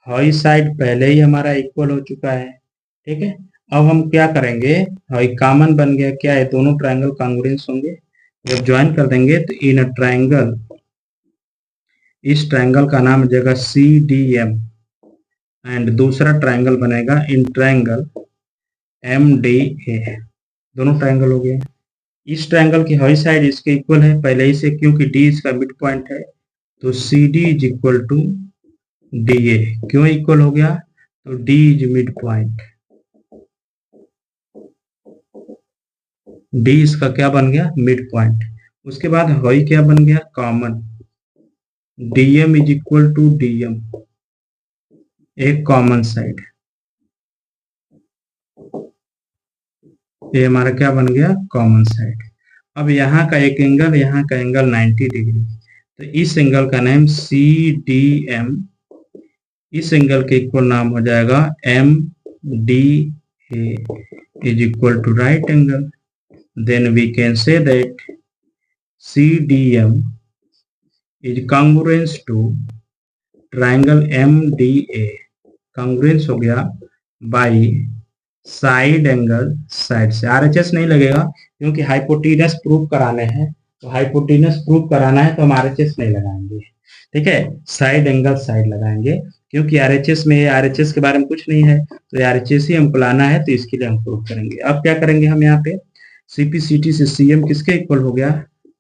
हॉई साइड पहले ही हमारा इक्वल हो चुका है। ठीक है, अब हम क्या करेंगे, हॉई कॉमन बन गया, क्या है, दोनों ट्रायंगल कॉन्ग्रुएंस होंगे। जब ज्वाइन कर देंगे तो इन ट्रायंगल, इस ट्रायंगल का नाम हो जाएगा सी डी एम, एंड दूसरा ट्रायंगल बनेगा in triangle M D A. दोनों ट्रायंगल हो गए। इस ट्रायंगल की हॉई साइड इसके इक्वल है पहले ही से, क्योंकि डी इसका मिड पॉइंट है, तो C D is equal to D A. क्यों इक्वल हो गया, तो D is mid point, D इसका क्या बन गया, मिड पॉइंट। उसके बाद हॉई क्या बन गया, common, DM is equal to DM, एक कॉमन साइड, ये हमारा क्या बन गया, कॉमन साइड। अब यहाँ का एक एंगल, यहाँ का एंगल 90 डिग्री, तो इस एंगल का नाम CDM, इस एंगल के इक्वल नाम हो जाएगा MDA is equal to right angle. Then we can say that CDM is congruence to triangle MDA, congruence हो गया बाई साइड एंगल, साइड से RHS नहीं लगेगा क्योंकि हाइपोटेनस प्रूव कराने हैं, तो हाइपोटेनस प्रूव कराना है तो हम RHS नहीं लगाएंगे, ठीक है, साइड एंगल साइड लगाएंगे, क्योंकि RHS में RHS के बारे में कुछ नहीं है, तो RHS ही हमको लाना है, तो इसके लिए हम प्रूव करेंगे। अब क्या करेंगे हम यहाँ पे, CPCT से CM किसके इक्वल हो गया,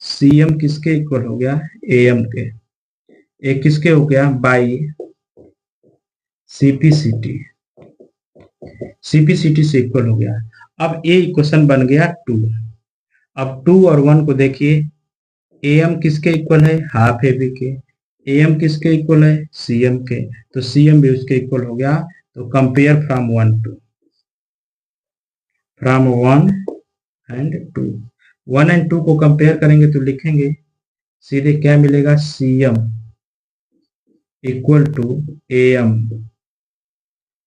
CM किसके इक्वल हो गया, AM के, एक किसके हो गया, बाई CPCT, CPCT से इक्वल हो गया। अब ये इक्वेशन बन गया 2। अब 2 और 1 को देखिए, AM किसके इक्वल है, हाफ AB के, AM किसके इक्वल है, CM के, तो CM भी उसके इक्वल हो गया। तो compare from 1 to, from 1 and 2, 1 and 2 को कंपेयर करेंगे तो लिखेंगे सीधे क्या मिलेगा, CM equal to AM,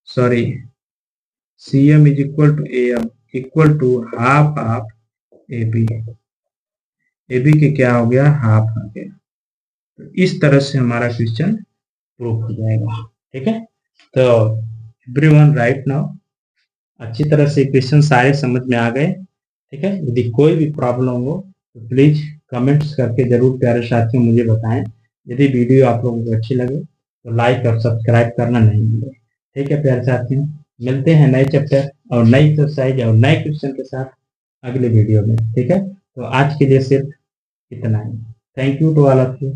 sorry CM is equal to AM equal to half of AB, AB के क्या हो गया, हाफ आ गया। तो इस तरह से हमारा क्वेश्चन प्रूफ हो जाएगा, ठीक है। तो एवरीवन राइट नाउ, अच्छी तरह से क्वेश्चन सारे समझ में आ गए, ठीक है। यदि कोई भी प्रॉब्लम हो तो प्लीज कमेंट्स करके जरूर प्यारे साथियों मुझे बताएं। यदि वीडियो आप लोगों को अच्छी लगे तो लाइक और सब्सक्राइब करना नहीं भूलें, ठीक है प्यारे साथियों। मिलते हैं नए चैप्टर और नई एक्सरसाइज और नए क्वेश्चन के साथ अगले वीडियो में, ठीक है। तो आज के लिए सिर्फ इतना ही। Thank you to all of you.